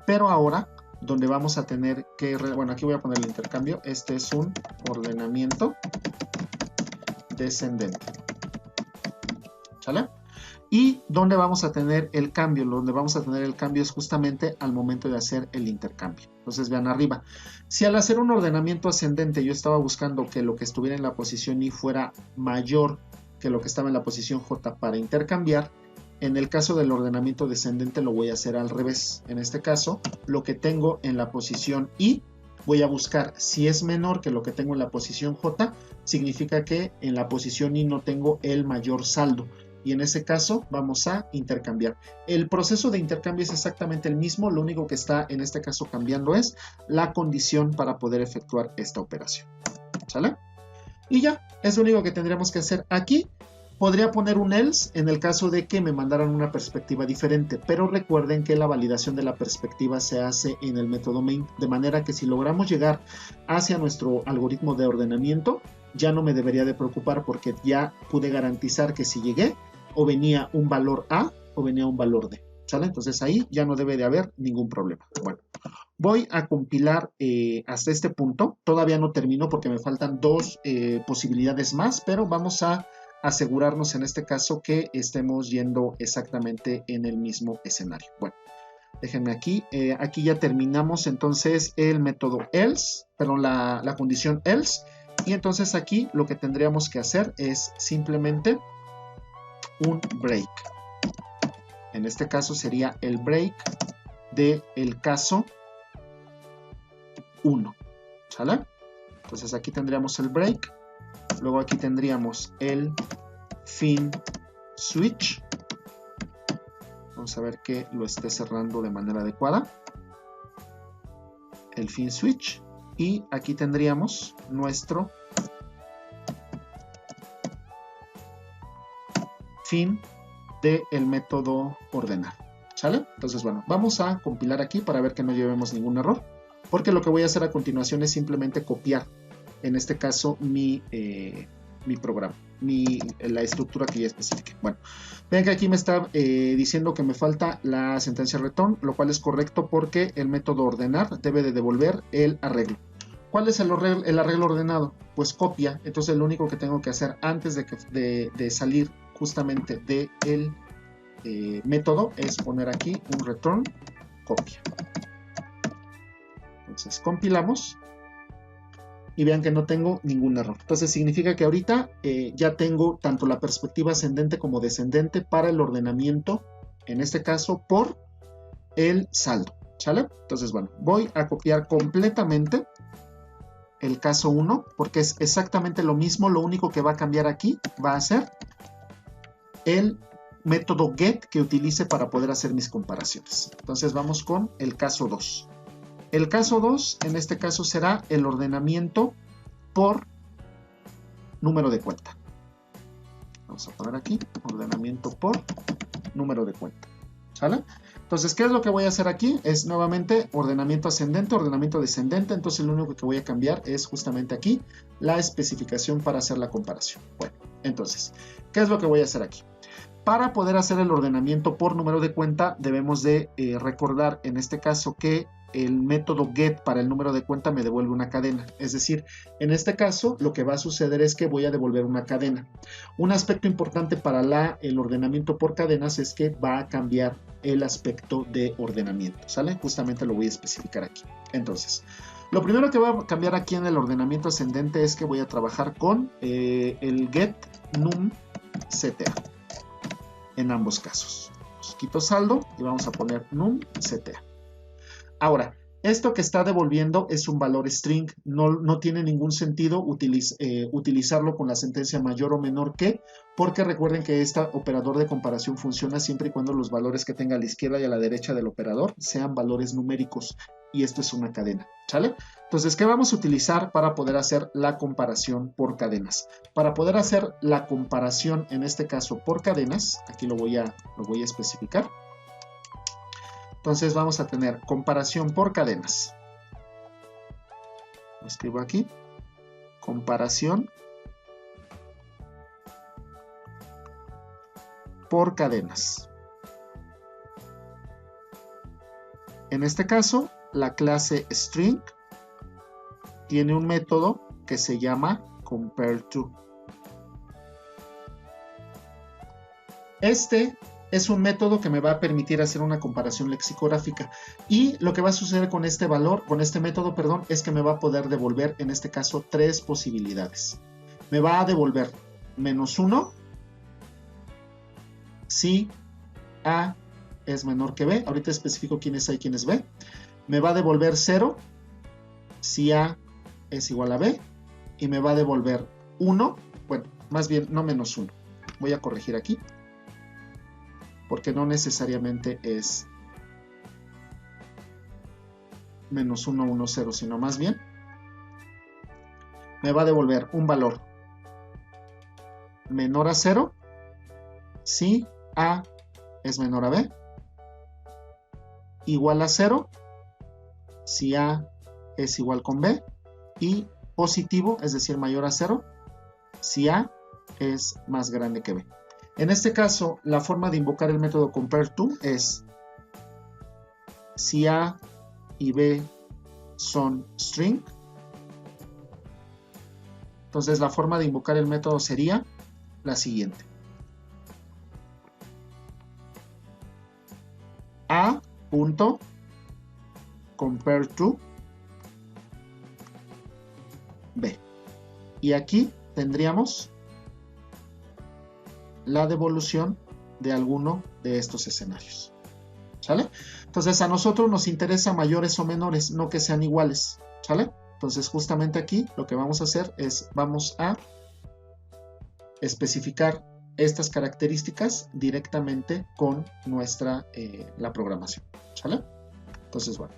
pero ahora donde vamos a tener que, bueno, aquí voy a poner el intercambio, este es un ordenamiento descendente, ¿sale? Y donde vamos a tener el cambio, donde vamos a tener el cambio es justamente al momento de hacer el intercambio. Entonces vean arriba, si al hacer un ordenamiento ascendente yo estaba buscando que lo que estuviera en la posición I fuera mayor que lo que estaba en la posición J para intercambiar, en el caso del ordenamiento descendente lo voy a hacer al revés. En este caso, lo que tengo en la posición I, voy a buscar si es menor que lo que tengo en la posición J, significa que en la posición I no tengo el mayor saldo. Y en ese caso vamos a intercambiar. El proceso de intercambio es exactamente el mismo, lo único que está en este caso cambiando es la condición para poder efectuar esta operación. ¿Sale? Y ya, es lo único que tendríamos que hacer aquí. Podría poner un else en el caso de que me mandaran una perspectiva diferente, pero recuerden que la validación de la perspectiva se hace en el método main, de manera que si logramos llegar hacia nuestro algoritmo de ordenamiento, ya no me debería de preocupar porque ya pude garantizar que si llegué, o venía un valor A o venía un valor D, ¿sale? Entonces ahí ya no debe de haber ningún problema. Bueno, voy a compilar hasta este punto. Todavía no termino porque me faltan dos posibilidades más, pero vamos a asegurarnos en este caso que estemos yendo exactamente en el mismo escenario. Bueno, déjenme aquí. Aquí ya terminamos entonces el método else, perdón, la condición else. Y entonces aquí lo que tendríamos que hacer es simplemente un break. En este caso sería el break del caso 1. ¿Sale? Entonces aquí tendríamos el break. Luego aquí tendríamos el fin switch. Vamos a ver que lo esté cerrando de manera adecuada. El fin switch. Y aquí tendríamos nuestro fin del método ordenar. ¿Sale? Entonces, bueno, vamos a compilar aquí para ver que no llevemos ningún error, porque lo que voy a hacer a continuación es simplemente copiar, en este caso, mi programa, la estructura que ya especifique. Bueno, vean que aquí me está diciendo que me falta la sentencia return, lo cual es correcto porque el método ordenar debe de devolver el arreglo. ¿Cuál es el arreglo ordenado? Pues copia. Entonces lo único que tengo que hacer antes de salir justamente del método es poner aquí un return copia. Entonces compilamos y vean que no tengo ningún error. Entonces significa que ahorita ya tengo tanto la perspectiva ascendente como descendente para el ordenamiento, en este caso por el saldo. ¿Sale? Entonces bueno, voy a copiar completamente el caso 1 porque es exactamente lo mismo. Lo único que va a cambiar aquí va a ser el método get que utilice para poder hacer mis comparaciones. Entonces vamos con el caso 2. El caso 2 en este caso será el ordenamiento por número de cuenta. Vamos a poner aquí ordenamiento por número de cuenta. ¿Sale? Entonces, ¿qué es lo que voy a hacer aquí? Es nuevamente ordenamiento ascendente, ordenamiento descendente. Entonces lo único que voy a cambiar es justamente aquí la especificación para hacer la comparación. Bueno, entonces, ¿qué es lo que voy a hacer aquí? Para poder hacer el ordenamiento por número de cuenta debemos de recordar en este caso que el método get para el número de cuenta me devuelve una cadena. Es decir, en este caso lo que va a suceder es que voy a devolver una cadena. Un aspecto importante para el ordenamiento por cadenas es que va a cambiar el aspecto de ordenamiento. ¿Sale? Justamente lo voy a especificar aquí. Entonces, lo primero que voy a cambiar aquí en el ordenamiento ascendente es que voy a trabajar con el get num cta. En ambos casos. Quito saldo y vamos a poner num cta. Ahora, Esto que está devolviendo es un valor string, no tiene ningún sentido utilizarlo con la sentencia mayor o menor que, porque recuerden que este operador de comparación funciona siempre y cuando los valores que tenga a la izquierda y a la derecha del operador sean valores numéricos, y esto es una cadena, ¿sale? Entonces, ¿qué vamos a utilizar para poder hacer la comparación por cadenas? Para poder hacer la comparación, en este caso por cadenas, aquí lo voy a especificar. Entonces vamos a tener comparación por cadenas. Lo escribo aquí. Comparación por cadenas. En este caso, la clase string tiene un método que se llama compareTo. Este es un método que me va a permitir hacer una comparación lexicográfica, y lo que va a suceder con este método, es que me va a poder devolver, en este caso, 3 posibilidades. Me va a devolver -1 si A es menor que B. Ahorita especifico quién es A y quién es B. Me va a devolver 0 si A es igual a B, y me va a devolver 1, bueno, más bien no -1. Voy a corregir aquí, porque no necesariamente es -1, 1, 0, sino más bien me va a devolver un valor menor a 0 si A es menor a B, igual a 0 si A es igual con B, y positivo, es decir, mayor a 0 si A es más grande que B. En este caso, la forma de invocar el método compareTo es si A y B son string. Entonces la forma de invocar el método sería la siguiente. A.compareTo B. Y aquí tendríamos la devolución de alguno de estos escenarios, ¿sale? Entonces a nosotros nos interesa mayores o menores, no que sean iguales, ¿sale? Entonces justamente aquí lo que vamos a hacer es, vamos a especificar estas características directamente con la programación, ¿sale? Entonces, bueno,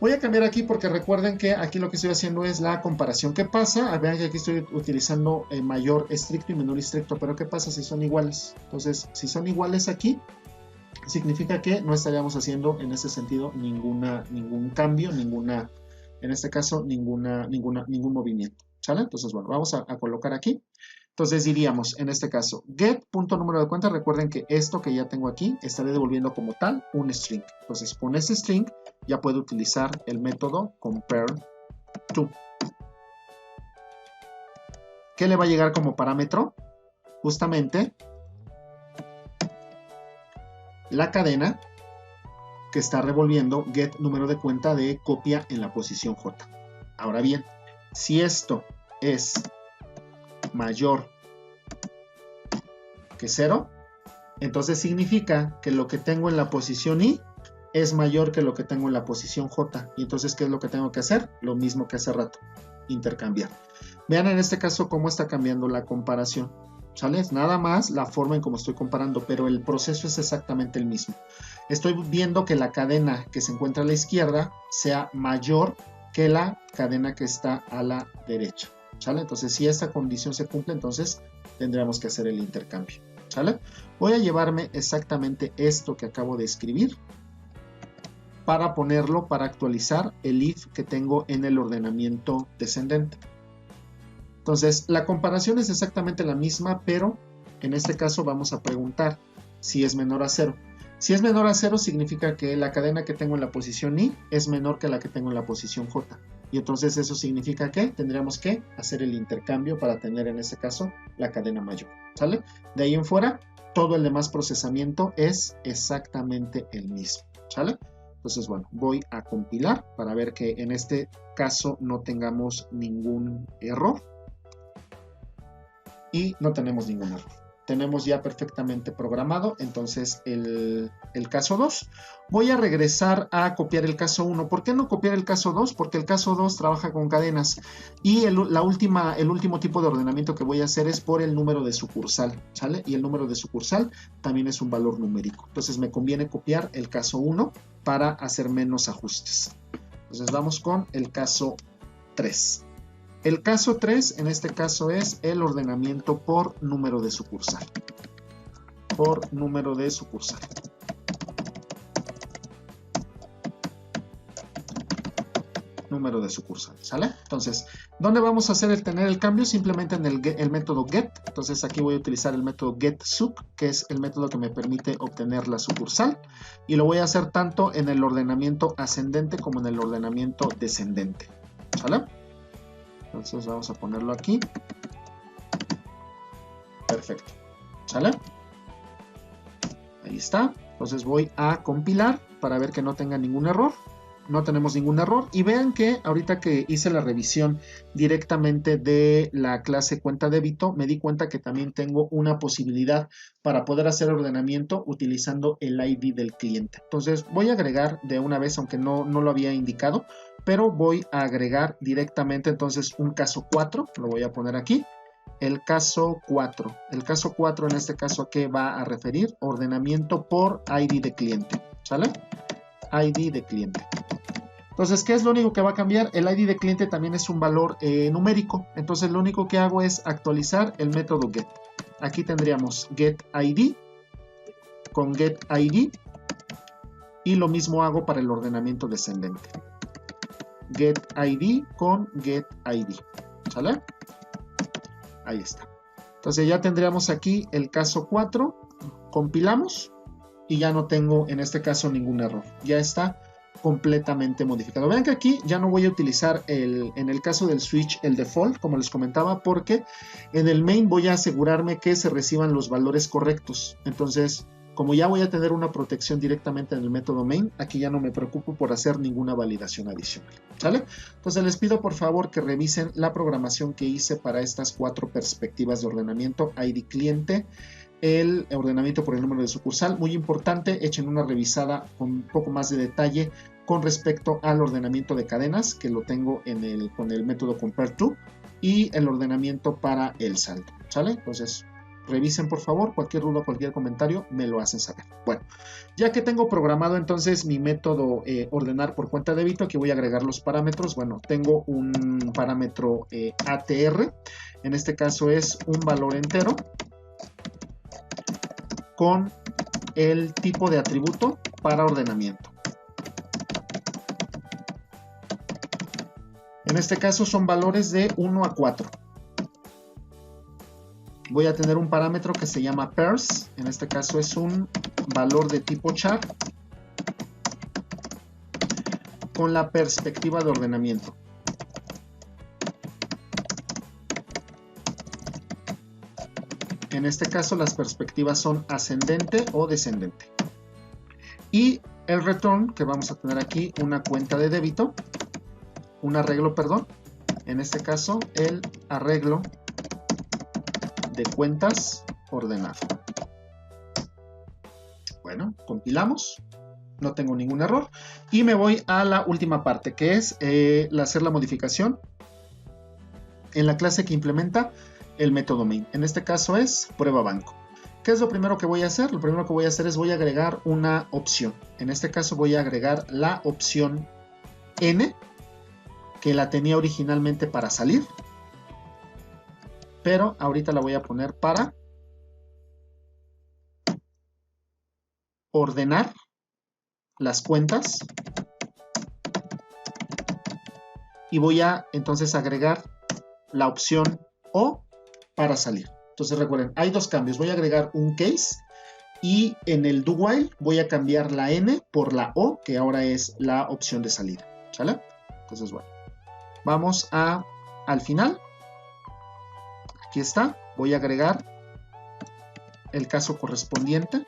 voy a cambiar aquí porque recuerden que aquí lo que estoy haciendo es la comparación. ¿Qué pasa? Vean que aquí estoy utilizando mayor estricto y menor estricto, pero ¿qué pasa si son iguales? Entonces, si son iguales aquí, significa que no estaríamos haciendo en ese sentido ningún cambio, en este caso, ningún movimiento, ¿sale? Entonces, bueno, vamos a colocar aquí. Entonces diríamos, en este caso, get punto número de cuenta. Recuerden que esto que ya tengo aquí estaré devolviendo como tal un string. Entonces con ese string ya puedo utilizar el método compareTo. ¿Qué le va a llegar como parámetro? Justamente la cadena que está revolviendo get número de cuenta de copia en la posición J. Ahora bien, si esto es mayor que 0, entonces significa que lo que tengo en la posición I es mayor que lo que tengo en la posición J. Y entonces, ¿qué es lo que tengo que hacer? Lo mismo que hace rato, intercambiar. Vean en este caso cómo está cambiando la comparación, ¿sale? Es nada más la forma en cómo estoy comparando, pero el proceso es exactamente el mismo. Estoy viendo que la cadena que se encuentra a la izquierda sea mayor que la cadena que está a la derecha, ¿sale? Entonces, si esta condición se cumple, entonces tendríamos que hacer el intercambio, ¿sale? Voy a llevarme exactamente esto que acabo de escribir para ponerlo, para actualizar el if que tengo en el ordenamiento descendente. Entonces, la comparación es exactamente la misma, pero en este caso vamos a preguntar si es menor a 0. Si es menor a 0, significa que la cadena que tengo en la posición I es menor que la que tengo en la posición J. Y entonces eso significa que tendríamos que hacer el intercambio para tener en este caso la cadena mayor, ¿sale? De ahí en fuera, todo el demás procesamiento es exactamente el mismo, ¿sale? Entonces, bueno, voy a compilar para ver que en este caso no tengamos ningún error. Y no tenemos ningún error. tenemos ya perfectamente programado entonces el caso 2. Voy a regresar a copiar el caso 1. ¿Por qué no copiar el caso 2? Porque el caso 2 trabaja con cadenas y el último tipo de ordenamiento que voy a hacer es por el número de sucursal, ¿sale? Y el número de sucursal también es un valor numérico. Entonces me conviene copiar el caso 1 para hacer menos ajustes. Entonces vamos con el caso 3. El caso 3 en este caso es el ordenamiento por número de sucursal. Por número de sucursal. Número de sucursal, ¿sale? Entonces, ¿dónde vamos a hacer tener el cambio? Simplemente en el método get. Entonces aquí voy a utilizar el método getSuc, que es el método que me permite obtener la sucursal. Y lo voy a hacer tanto en el ordenamiento ascendente como en el ordenamiento descendente, ¿sale? Entonces vamos a ponerlo aquí. Perfecto, ¿sale? Ahí está. Entonces voy a compilar para ver que no tenga ningún error. No tenemos ningún error. Y vean que ahorita que hice la revisión directamente de la clase cuenta débito, me di cuenta que también tengo una posibilidad para poder hacer ordenamiento utilizando el ID del cliente. Entonces voy a agregar de una vez, aunque no lo había indicado, pero voy a agregar directamente entonces un caso 4. Lo voy a poner aquí. El caso 4. El caso 4 en este caso, ¿a qué va a referir? Ordenamiento por ID de cliente, ¿sale? ID de cliente. Entonces, ¿qué es lo único que va a cambiar? El ID de cliente también es un valor numérico. Entonces, lo único que hago es actualizar el método get. Aquí tendríamos getID con getID y lo mismo hago para el ordenamiento descendente. GetID con getID. ¿Sale? Ahí está. Entonces, ya tendríamos aquí el caso 4. Compilamos y ya no tengo en este caso ningún error. Ya está completamente modificado. Vean que aquí ya no voy a utilizar en el caso del switch el default, como les comentaba, porque en el main voy a asegurarme que se reciban los valores correctos. Entonces, como ya voy a tener una protección directamente en el método main, aquí ya no me preocupo por hacer ninguna validación adicional, ¿sale? Entonces les pido por favor que revisen la programación que hice para estas 4 perspectivas de ordenamiento: ID cliente, el ordenamiento por el número de sucursal. Muy importante, echen una revisada con un poco más de detalle con respecto al ordenamiento de cadenas, que lo tengo con el método compareTo, y el ordenamiento para el saldo, ¿sale? Entonces revisen por favor, cualquier duda, cualquier comentario me lo hacen saber. Bueno, ya que tengo programado entonces mi método ordenar por cuenta débito, aquí voy a agregar los parámetros. Bueno, tengo un parámetro ATR, en este caso es un valor entero con el tipo de atributo para ordenamiento. En este caso son valores de 1 a 4. Voy a tener un parámetro que se llama pairs. En este caso es un valor de tipo char con la perspectiva de ordenamiento. En este caso las perspectivas son ascendente o descendente. Y el return, que vamos a tener aquí una cuenta de débito, un arreglo, perdón. En este caso el arreglo de cuentas ordenado. Bueno, compilamos. No tengo ningún error. Y me voy a la última parte, que es hacer la modificación en la clase que implementa el método main. En este caso es prueba banco. ¿Qué es lo primero que voy a hacer? Lo primero que voy a hacer es voy a agregar una opción. En este caso voy a agregar la opción N, que la tenía originalmente para salir, pero ahorita la voy a poner para ordenar las cuentas, y voy a entonces agregar la opción O para salir. Entonces recuerden, hay dos cambios. Voy a agregar un case y en el do while voy a cambiar la N por la O, que ahora es la opción de salida, ¿sale? Entonces bueno, vamos al final. Aquí está, voy a agregar el caso correspondiente.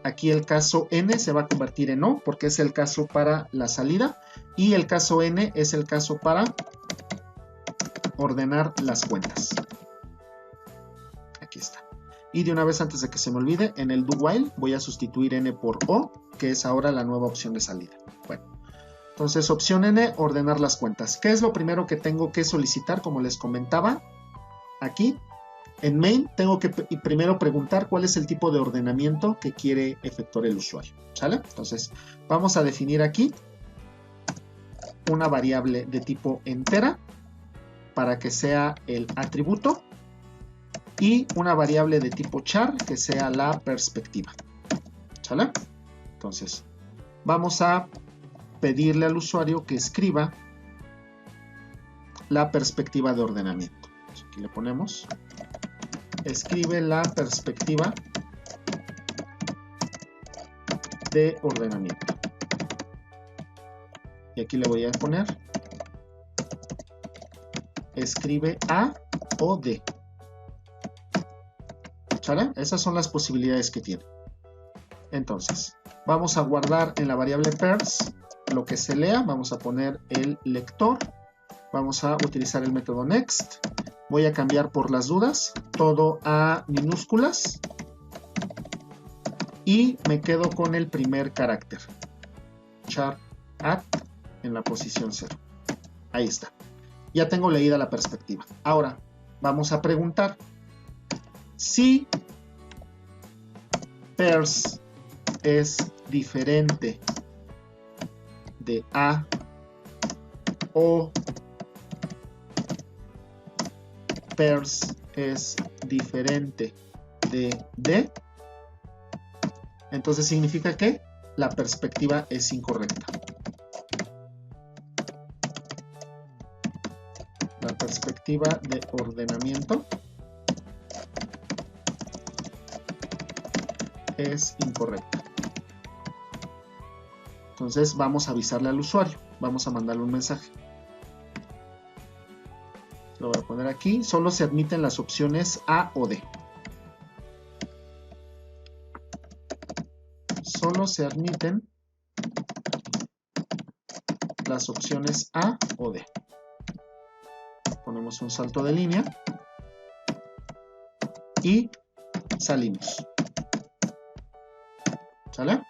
Aquí el caso N se va a convertir en O porque es el caso para la salida, y el caso N es el caso para ordenar las cuentas. Aquí está. Y de una vez, antes de que se me olvide, en el do while voy a sustituir n por o, que es ahora la nueva opción de salida. Bueno, entonces opción n, ordenar las cuentas. ¿Qué es lo primero que tengo que solicitar? Como les comentaba, aquí en main tengo que primero preguntar cuál es el tipo de ordenamiento que quiere efectuar el usuario, ¿sale? Entonces vamos a definir aquí una variable de tipo entera para que sea el atributo y una variable de tipo char que sea la perspectiva, ¿sale? Entonces vamos a pedirle al usuario que escriba la perspectiva de ordenamiento. Aquí le ponemos escribe la perspectiva de ordenamiento. Y aquí le voy a poner escribe A o D. ¿Sale? Esas son las posibilidades que tiene. Entonces, vamos a guardar en la variable pers lo que se lea. Vamos a poner el lector. Vamos a utilizar el método next. Voy a cambiar por las dudas todo a minúsculas. Y me quedo con el primer carácter. Char at en la posición 0. Ahí está. Ya tengo leída la perspectiva. Ahora vamos a preguntar si pers es diferente de A o pers es diferente de D. Entonces significa que la perspectiva es incorrecta. La perspectiva de ordenamiento es incorrecta. Entonces vamos a avisarle al usuario. Vamos a mandarle un mensaje. Lo voy a poner aquí. Solo se admiten las opciones A o D. Solo se admiten las opciones A o D. Ponemos un salto de línea y salimos. ¿Sale?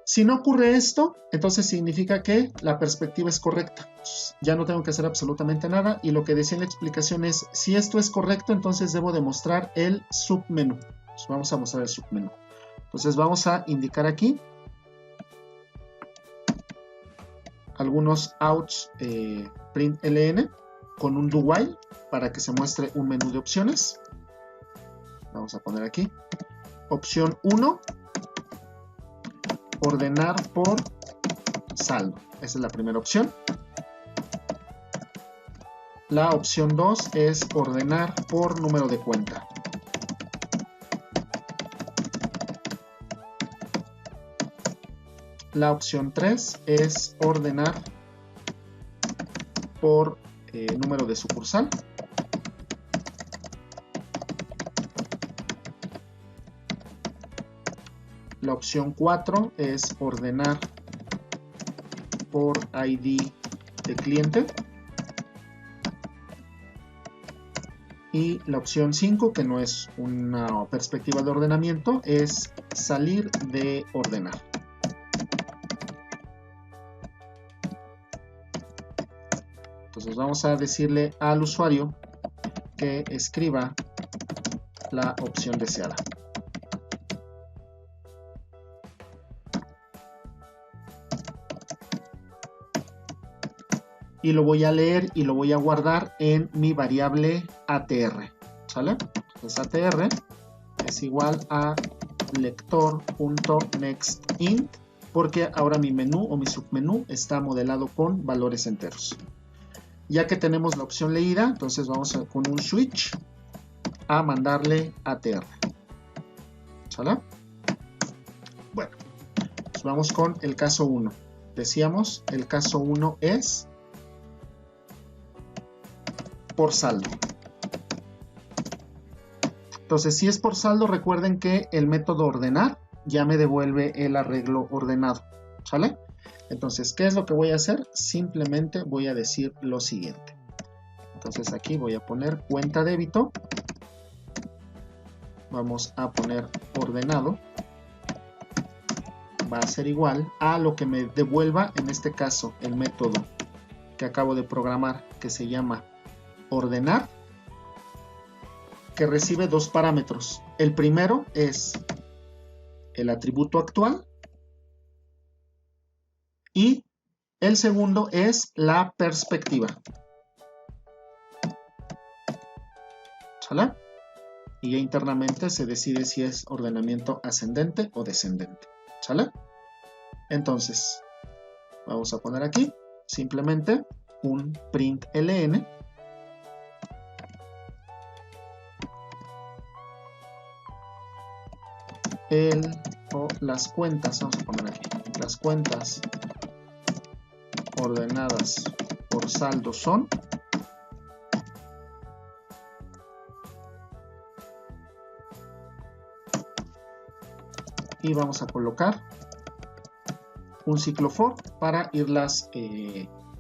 Si no ocurre esto, entonces significa que la perspectiva es correcta. Ya no tengo que hacer absolutamente nada, y lo que decía en la explicación es, si esto es correcto, entonces debo demostrar el submenú. Pues vamos a mostrar el submenú. Entonces vamos a indicar aquí algunos outs println con un do while para que se muestre un menú de opciones. Vamos a poner aquí opción 1, ordenar por saldo. Esa es la primera opción. La opción 2 es ordenar por número de cuenta. La opción 3 es ordenar por número de sucursal. La opción 4 es ordenar por ID de cliente. Y la opción 5, que no es una perspectiva de ordenamiento, es salir de ordenar. Entonces vamos a decirle al usuario que escriba la opción deseada. Y lo voy a leer y lo voy a guardar en mi variable ATR. ¿Sale? Entonces ATR es igual a lector.nextInt, porque ahora mi menú o mi submenú está modelado con valores enteros. Ya que tenemos la opción leída, entonces vamos con un switch a mandarle ATR. ¿Sale? Bueno, pues vamos con el caso 1. Decíamos, el caso 1 es por saldo. Entonces, si es por saldo, recuerden que el método ordenar ya me devuelve el arreglo ordenado. ¿Sale? Entonces, ¿qué es lo que voy a hacer? Simplemente voy a decir lo siguiente. Entonces aquí voy a poner cuenta débito vamos a poner ordenado, va a ser igual a lo que me devuelva en este caso el método que acabo de programar, que se llama ordenar, que recibe dos parámetros. El primero es el atributo actual y el segundo es la perspectiva. ¿Sale? Y ya internamente se decide si es ordenamiento ascendente o descendente. ¿Sale? Entonces, vamos a poner aquí simplemente un println o las cuentas, vamos a poner aquí, las cuentas ordenadas por saldo son, y vamos a colocar un ciclo for para irlas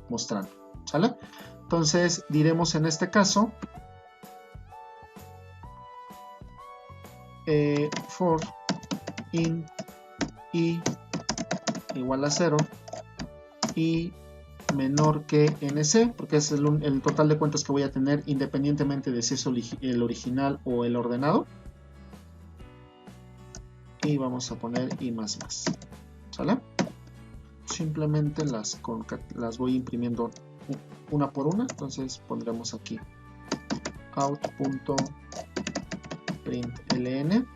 mostrando, ¿sale? Entonces diremos en este caso for int i igual a 0 y menor que nc, porque es el total de cuentas que voy a tener independientemente de si es el original o el ordenado. Y vamos a poner i más más, ¿sale? Simplemente las voy imprimiendo una por una. Entonces pondremos aquí out.println,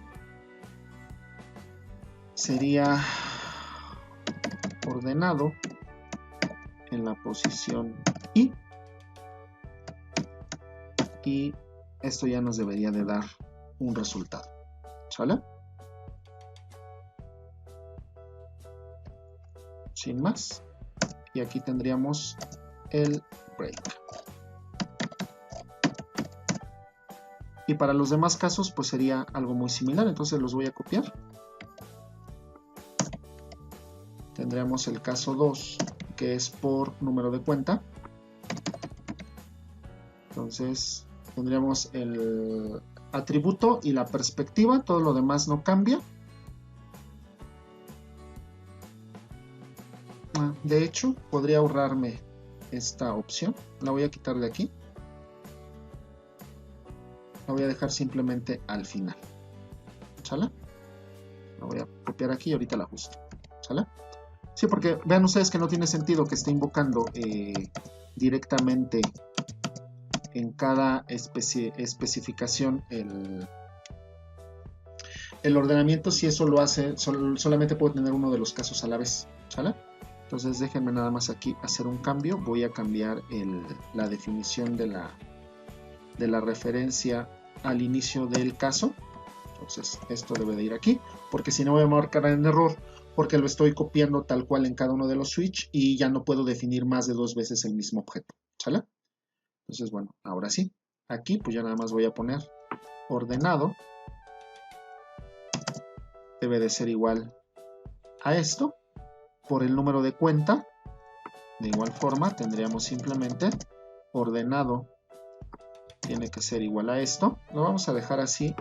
sería ordenado en la posición i, y esto ya nos debería de dar un resultado, ¿sale? Sin más, y aquí tendríamos el break. Y para los demás casos pues sería algo muy similar, entonces los voy a copiar. Tendríamos el caso 2, que es por número de cuenta. Entonces tendríamos el atributo y la perspectiva, todo lo demás no cambia. De hecho, podría ahorrarme esta opción. La voy a quitar de aquí. La voy a dejar simplemente al final. ¿Sale? La voy a copiar aquí y ahorita la ajusto. ¿Sale? Sí, porque vean ustedes que no tiene sentido que esté invocando directamente en cada especificación el ordenamiento. Si eso lo hace, solamente puedo tener uno de los casos a la vez. ¿Sale? Entonces déjenme nada más aquí hacer un cambio. Voy a cambiar la definición de la referencia al inicio del caso. Entonces esto debe de ir aquí, porque si no voy a marcar en error, porque lo estoy copiando tal cual en cada uno de los switch y ya no puedo definir más de 2 veces el mismo objeto. ¿Sale? Entonces bueno, ahora sí. Aquí pues ya nada más voy a poner ordenado. Debe de ser igual a esto. Por el número de cuenta, de igual forma tendríamos simplemente ordenado tiene que ser igual a esto. Lo vamos a dejar así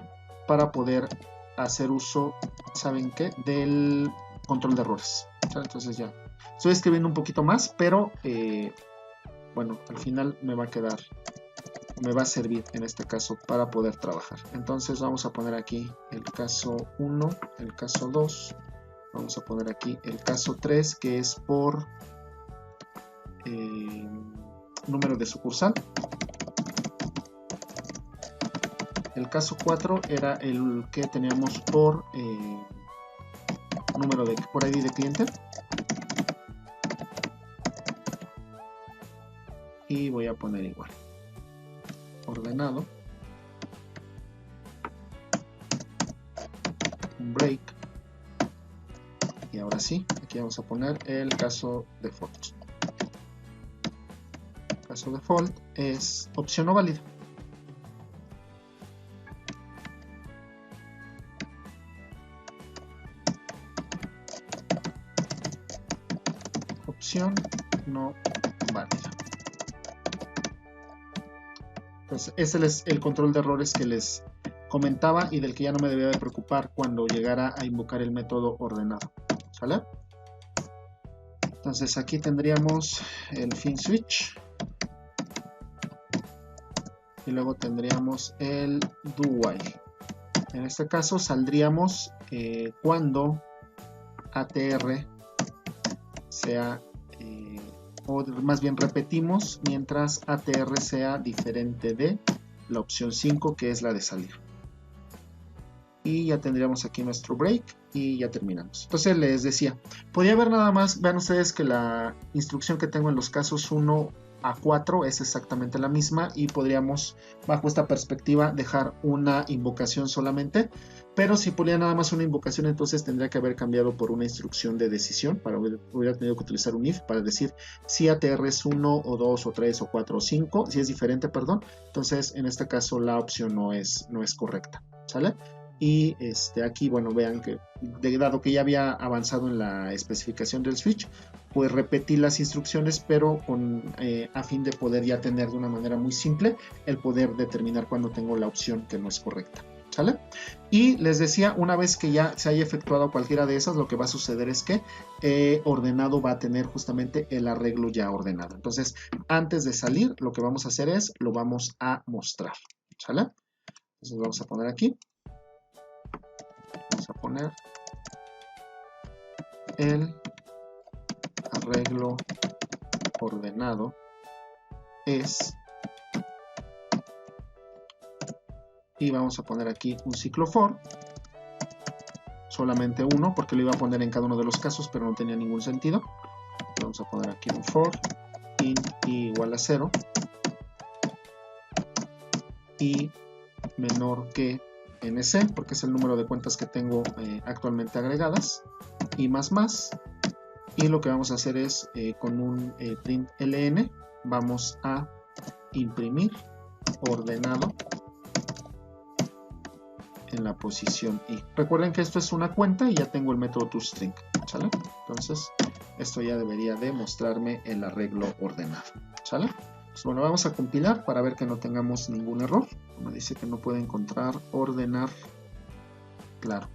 para poder hacer uso, ¿saben qué? Del control de errores. Entonces ya estoy escribiendo un poquito más, pero bueno, al final me va a quedar, me va a servir en este caso para poder trabajar. Entonces vamos a poner aquí el caso 1, el caso 2. Vamos a poner aquí el caso 3, que es por número de sucursal. El caso 4 era el que teníamos por por ID de cliente. Y voy a poner igual. Ordenado. Un break. Y ahora sí, aquí vamos a poner el caso default. El caso default es opción no válida. Opción no válida. Entonces, ese es el control de errores que les comentaba y del que ya no me debía de preocupar cuando llegara a invocar el método ordenado. ¿Sale? Entonces aquí tendríamos el fin switch y luego tendríamos el do while. En este caso saldríamos cuando ATR sea, o más bien repetimos mientras ATR sea diferente de la opción 5, que es la de salir. Y ya tendríamos aquí nuestro break y ya terminamos. Entonces les decía, podría haber nada más, vean ustedes que la instrucción que tengo en los casos 1 a 4 es exactamente la misma y podríamos bajo esta perspectiva dejar una invocación solamente, pero si ponía nada más una invocación entonces tendría que haber cambiado por una instrucción de decisión, hubiera tenido que utilizar un if para decir si ATR es 1 o 2 o 3 o 4 o 5, si es diferente, perdón, entonces en este caso la opción no es correcta, ¿sale? Y aquí, bueno, vean que dado que ya había avanzado en la especificación del switch, pues repetí las instrucciones, pero a fin de poder ya tener de una manera muy simple el poder determinar cuando tengo la opción que no es correcta, ¿sale? Y les decía, una vez que ya se haya efectuado cualquiera de esas, lo que va a suceder es que ordenado va a tener justamente el arreglo ya ordenado. Entonces, antes de salir, lo que vamos a hacer es, lo vamos a mostrar, ¿sale? Entonces vamos a poner aquí. Vamos a poner el arreglo ordenado es, y vamos a poner aquí un ciclo for, solamente uno porque lo iba a poner en cada uno de los casos pero no tenía ningún sentido. Vamos a poner aquí un for int igual a 0 y menor que NC, porque es el número de cuentas que tengo actualmente agregadas, y más, y lo que vamos a hacer es con un print ln vamos a imprimir ordenado en la posición i. Recuerden que esto es una cuenta y ya tengo el método toString, ¿sale? Entonces esto ya debería de mostrarme el arreglo ordenado, ¿sale? Pues bueno, vamos a compilar para ver que no tengamos ningún error. Me dice que no puede encontrar ordenar, claro,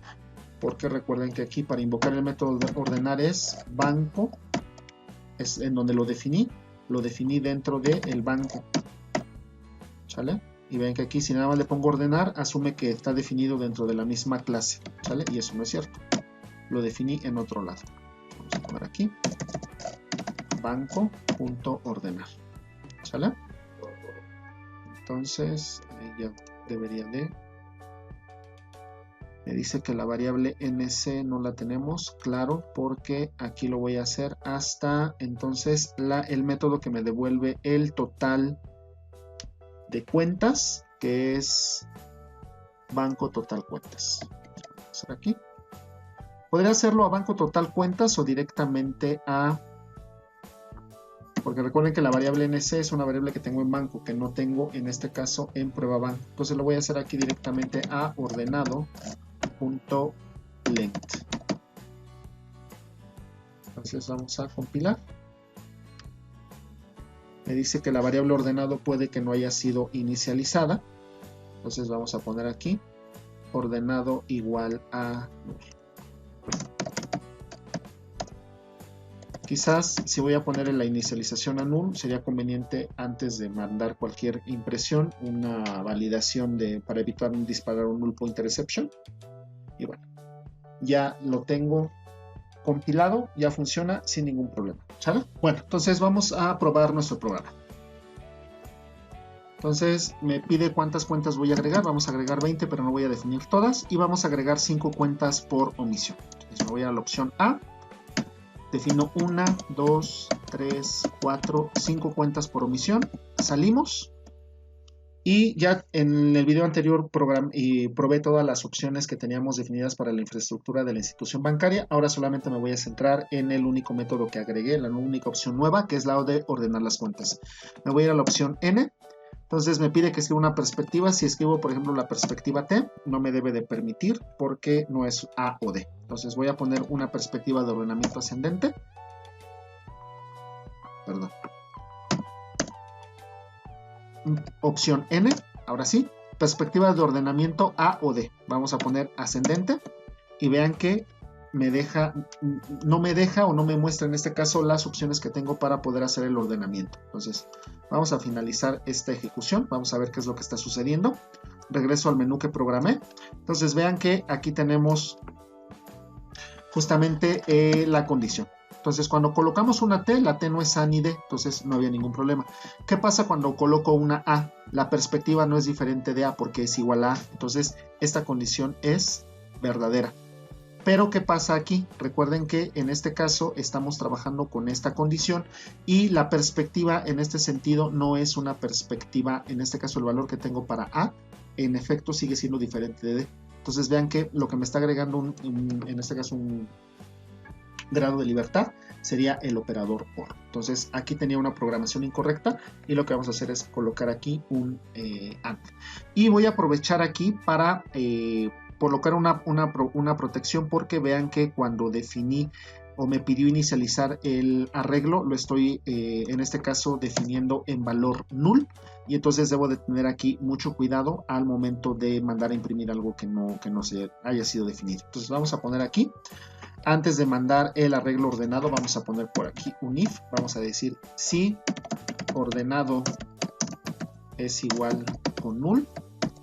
porque recuerden que aquí para invocar el método de ordenar es banco, es en donde lo definí dentro del banco, ¿sale? Y ven que aquí si nada más le pongo ordenar, asume que está definido dentro de la misma clase, ¿sale? Y eso no es cierto, lo definí en otro lado. Vamos a poner aquí banco.ordenar, ¿sale? Entonces ya debería de, me dice que la variable nc no la tenemos, claro, porque aquí lo voy a hacer hasta entonces el método que me devuelve el total de cuentas, que es banco total cuentas. Vamos a hacer aquí. Podría hacerlo a banco total cuentas o directamente a, porque recuerden que la variable nc es una variable que tengo en banco, que no tengo en este caso en prueba banco. Entonces lo voy a hacer aquí directamente a ordenado.length. Entonces vamos a compilar. Me dice que la variable ordenado puede que no haya sido inicializada. Entonces vamos a poner aquí ordenado igual a null. Quizás si voy a poner en la inicialización a null, sería conveniente antes de mandar cualquier impresión una validación para evitar disparar un null pointer exception. Y bueno, ya lo tengo compilado, ya funciona sin ningún problema, ¿sale? Bueno, entonces vamos a probar nuestro programa. Entonces me pide cuántas cuentas voy a agregar. Vamos a agregar 20, pero no voy a definir todas. Y vamos a agregar 5 cuentas por omisión. Entonces me voy a la opción A. Defino 1, 2, 3, 4, 5 cuentas por omisión. Salimos. Y ya en el video anterior probé todas las opciones que teníamos definidas para la infraestructura de la institución bancaria. Ahora solamente me voy a centrar en el único método que agregué, la única opción nueva, que es la de ordenar las cuentas. Me voy a ir a la opción N. Entonces me pide que escriba una perspectiva. Si escribo, por ejemplo, la perspectiva T, no me debe de permitir porque no es A o D. Entonces voy a poner una perspectiva de ordenamiento ascendente. Perdón. Opción N, ahora sí. perspectiva de ordenamiento A o D. Vamos a poner ascendente y vean que no me deja o no me muestra en este caso las opciones que tengo para poder hacer el ordenamiento. Entonces vamos a finalizar esta ejecución, vamos a ver qué es lo que está sucediendo. Regreso al menú que programé. Entonces vean que aquí tenemos justamente la condición. Entonces cuando colocamos una T, la T no es A ni D, entonces no había ningún problema. ¿Qué pasa cuando coloco una A? La perspectiva no es diferente de A porque es igual a A, entonces esta condición es verdadera. Pero ¿qué pasa aquí? Recuerden que en este caso estamos trabajando con esta condición y la perspectiva en este sentido no es una perspectiva, en este caso el valor que tengo para A, en efecto sigue siendo diferente de D. Entonces vean que lo que me está agregando en este caso un grado de libertad sería el operador OR. Entonces aquí tenía una programación incorrecta y lo que vamos a hacer es colocar aquí un AND. Y voy a aprovechar aquí para colocar una protección porque vean que cuando definí o me pidió inicializar el arreglo, lo estoy en este caso definiendo en valor null y entonces debo de tener aquí mucho cuidado al momento de mandar a imprimir algo que no se haya sido definido. Entonces vamos a poner aquí, antes de mandar el arreglo ordenado, vamos a poner por aquí un if, vamos a decir si ordenado es igual con null,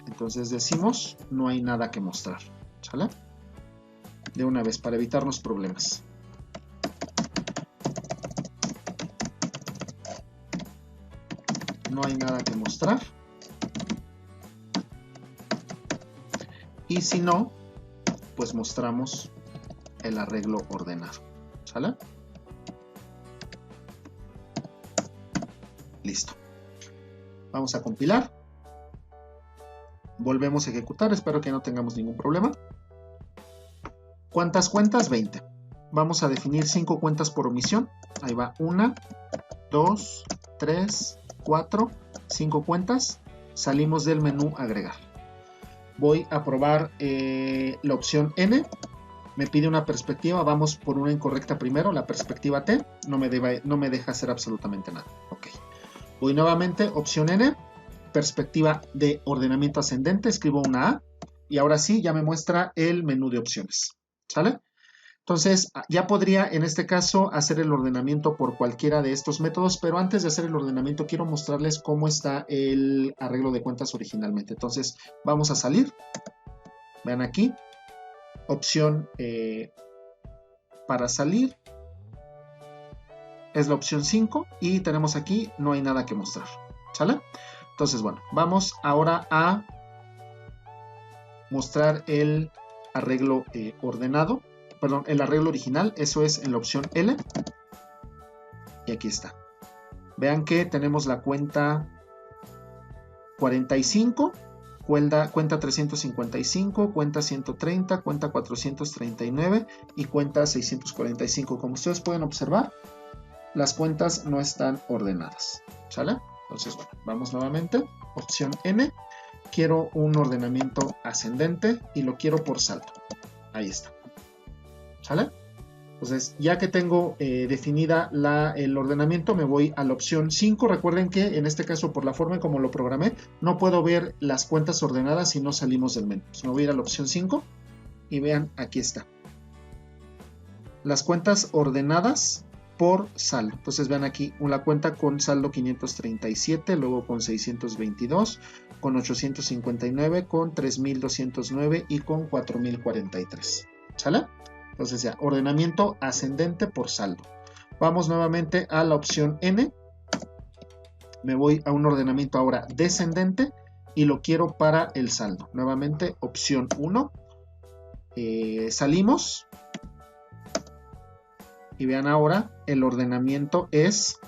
entonces decimos no hay nada que mostrar, ¿sale? De una vez para evitarnos problemas. No hay nada que mostrar. Y si no, pues mostramos el arreglo ordenado, ¿sale? Listo. Vamos a compilar. Volvemos a ejecutar, espero que no tengamos ningún problema. ¿Cuántas cuentas? 20. Vamos a definir 5 cuentas por omisión. Ahí va, 1, 2, 3, 4, 5 cuentas. Salimos del menú agregar. Voy a probar la opción N. Me pide una perspectiva, vamos por una incorrecta primero, la perspectiva T, no me deja hacer absolutamente nada. Ok. Voy nuevamente, opción N, perspectiva de ordenamiento ascendente, escribo una A y ahora sí ya me muestra el menú de opciones. ¿Sale? Entonces ya podría en este caso hacer el ordenamiento por cualquiera de estos métodos, pero antes de hacer el ordenamiento quiero mostrarles cómo está el arreglo de cuentas originalmente. Entonces vamos a salir, vean aquí. Opción para salir es la opción 5 y tenemos aquí no hay nada que mostrar, ¿sale? Entonces bueno, vamos ahora a mostrar el arreglo ordenado, perdón, el arreglo original, eso es en la opción L y aquí está. Vean que tenemos la cuenta 45, cuenta 355, cuenta 130, cuenta 439 y cuenta 645. Como ustedes pueden observar, las cuentas no están ordenadas, ¿sale? Entonces, bueno, vamos nuevamente, opción N, quiero un ordenamiento ascendente y lo quiero por saldo. Ahí está, ¿sale? Entonces, ya que tengo definida el ordenamiento, me voy a la opción 5. Recuerden que en este caso, por la forma en como lo programé, no puedo ver las cuentas ordenadas si no salimos del menú. Entonces, me voy a ir a la opción 5 y vean, aquí está. Las cuentas ordenadas por saldo. Entonces, vean aquí una cuenta con saldo 537, luego con 622, con 859, con 3209 y con 4043. ¿Sale? Entonces ya, ordenamiento ascendente por saldo. Vamos nuevamente a la opción N. Me voy a un ordenamiento ahora descendente y lo quiero para el saldo. Nuevamente, opción 1. Salimos. Y vean ahora, el ordenamiento es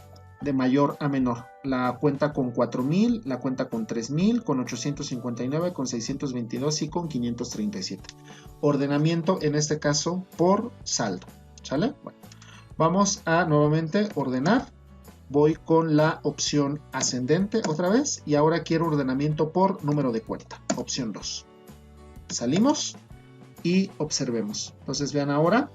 de mayor a menor. La cuenta con 4000, la cuenta con 3000, con 859, con 622 y con 537. Ordenamiento en este caso por saldo. ¿Sale? Bueno, vamos a nuevamente ordenar. Voy con la opción ascendente otra vez y ahora quiero ordenamiento por número de cuenta. Opción 2. Salimos y observemos. Entonces vean ahora,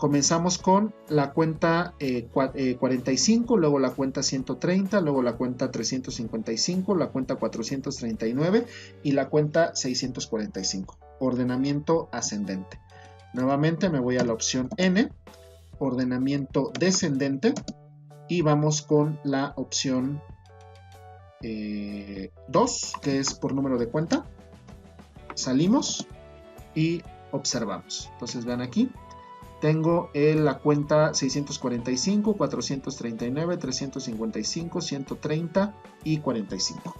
Comenzamos con la cuenta 45, luego la cuenta 130, luego la cuenta 355, la cuenta 439 y la cuenta 645. Ordenamiento ascendente. Nuevamente me voy a la opción N, ordenamiento descendente, y vamos con la opción 2, que es por número de cuenta. Salimos y observamos. Entonces vean aquí. Tengo la cuenta 645, 439, 355, 130 y 45.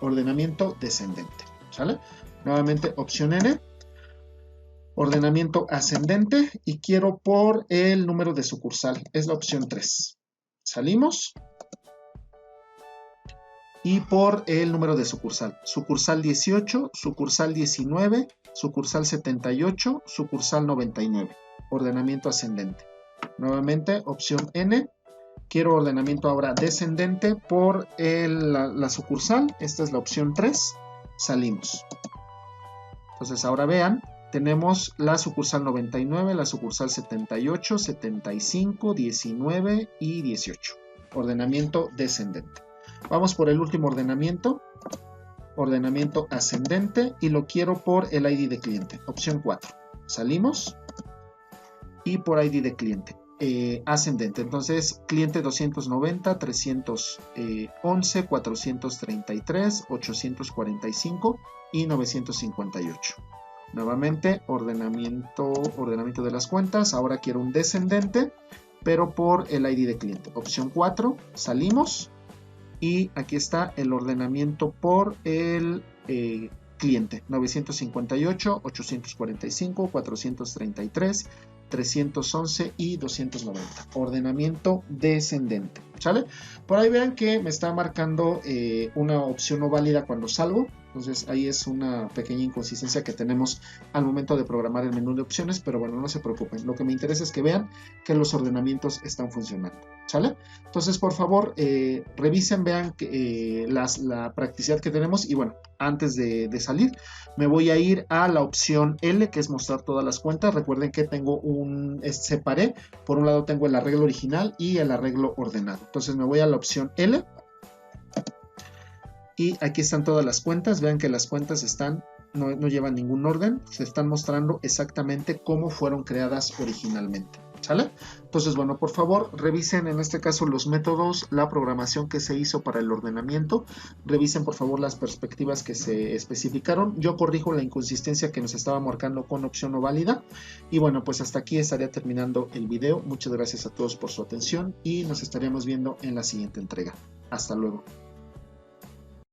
Ordenamiento descendente. ¿Sale? Nuevamente opción N. Ordenamiento ascendente y quiero por el número de sucursal. Es la opción 3. Salimos. Y por el número de sucursal. Sucursal 18, sucursal 19, sucursal 78, sucursal 99. Ordenamiento ascendente. Nuevamente, opción N. Quiero ordenamiento ahora descendente por la sucursal. Esta es la opción 3. Salimos. Entonces ahora vean, tenemos la sucursal 99, la sucursal 78, 75, 19 y 18. Ordenamiento descendente. Vamos por el último ordenamiento. Ordenamiento ascendente y lo quiero por el ID de cliente. Opción 4. Salimos. Y por ID de cliente. Ascendente. Entonces, cliente 290, 311, 433, 845 y 958. Nuevamente, ordenamiento de las cuentas. Ahora quiero un descendente, pero por el ID de cliente. Opción 4, salimos. Y aquí está el ordenamiento por el cliente. 958, 845, 433, 311 y 290. Ordenamiento descendente. ¿Sale? Por ahí vean que me está marcando una opción no válida cuando salgo. Entonces ahí es una pequeña inconsistencia que tenemos al momento de programar el menú de opciones, pero bueno, no se preocupen. Lo que me interesa es que vean que los ordenamientos están funcionando. ¿Sale? Entonces, por favor, revisen, vean la practicidad que tenemos. Y bueno, antes de salir, me voy a ir a la opción L, que es mostrar todas las cuentas. Recuerden que tengo separé. Por un lado tengo el arreglo original y el arreglo ordenado. Entonces me voy a la opción L. Y aquí están todas las cuentas. Vean que las cuentas no llevan ningún orden. Se están mostrando exactamente cómo fueron creadas originalmente. ¿Sale? Entonces, bueno, por favor, revisen en este caso los métodos, la programación que se hizo para el ordenamiento. Revisen, por favor, las perspectivas que se especificaron. Yo corrijo la inconsistencia que nos estaba marcando con opción no válida. Y bueno, pues hasta aquí estaría terminando el video. Muchas gracias a todos por su atención y nos estaríamos viendo en la siguiente entrega. Hasta luego.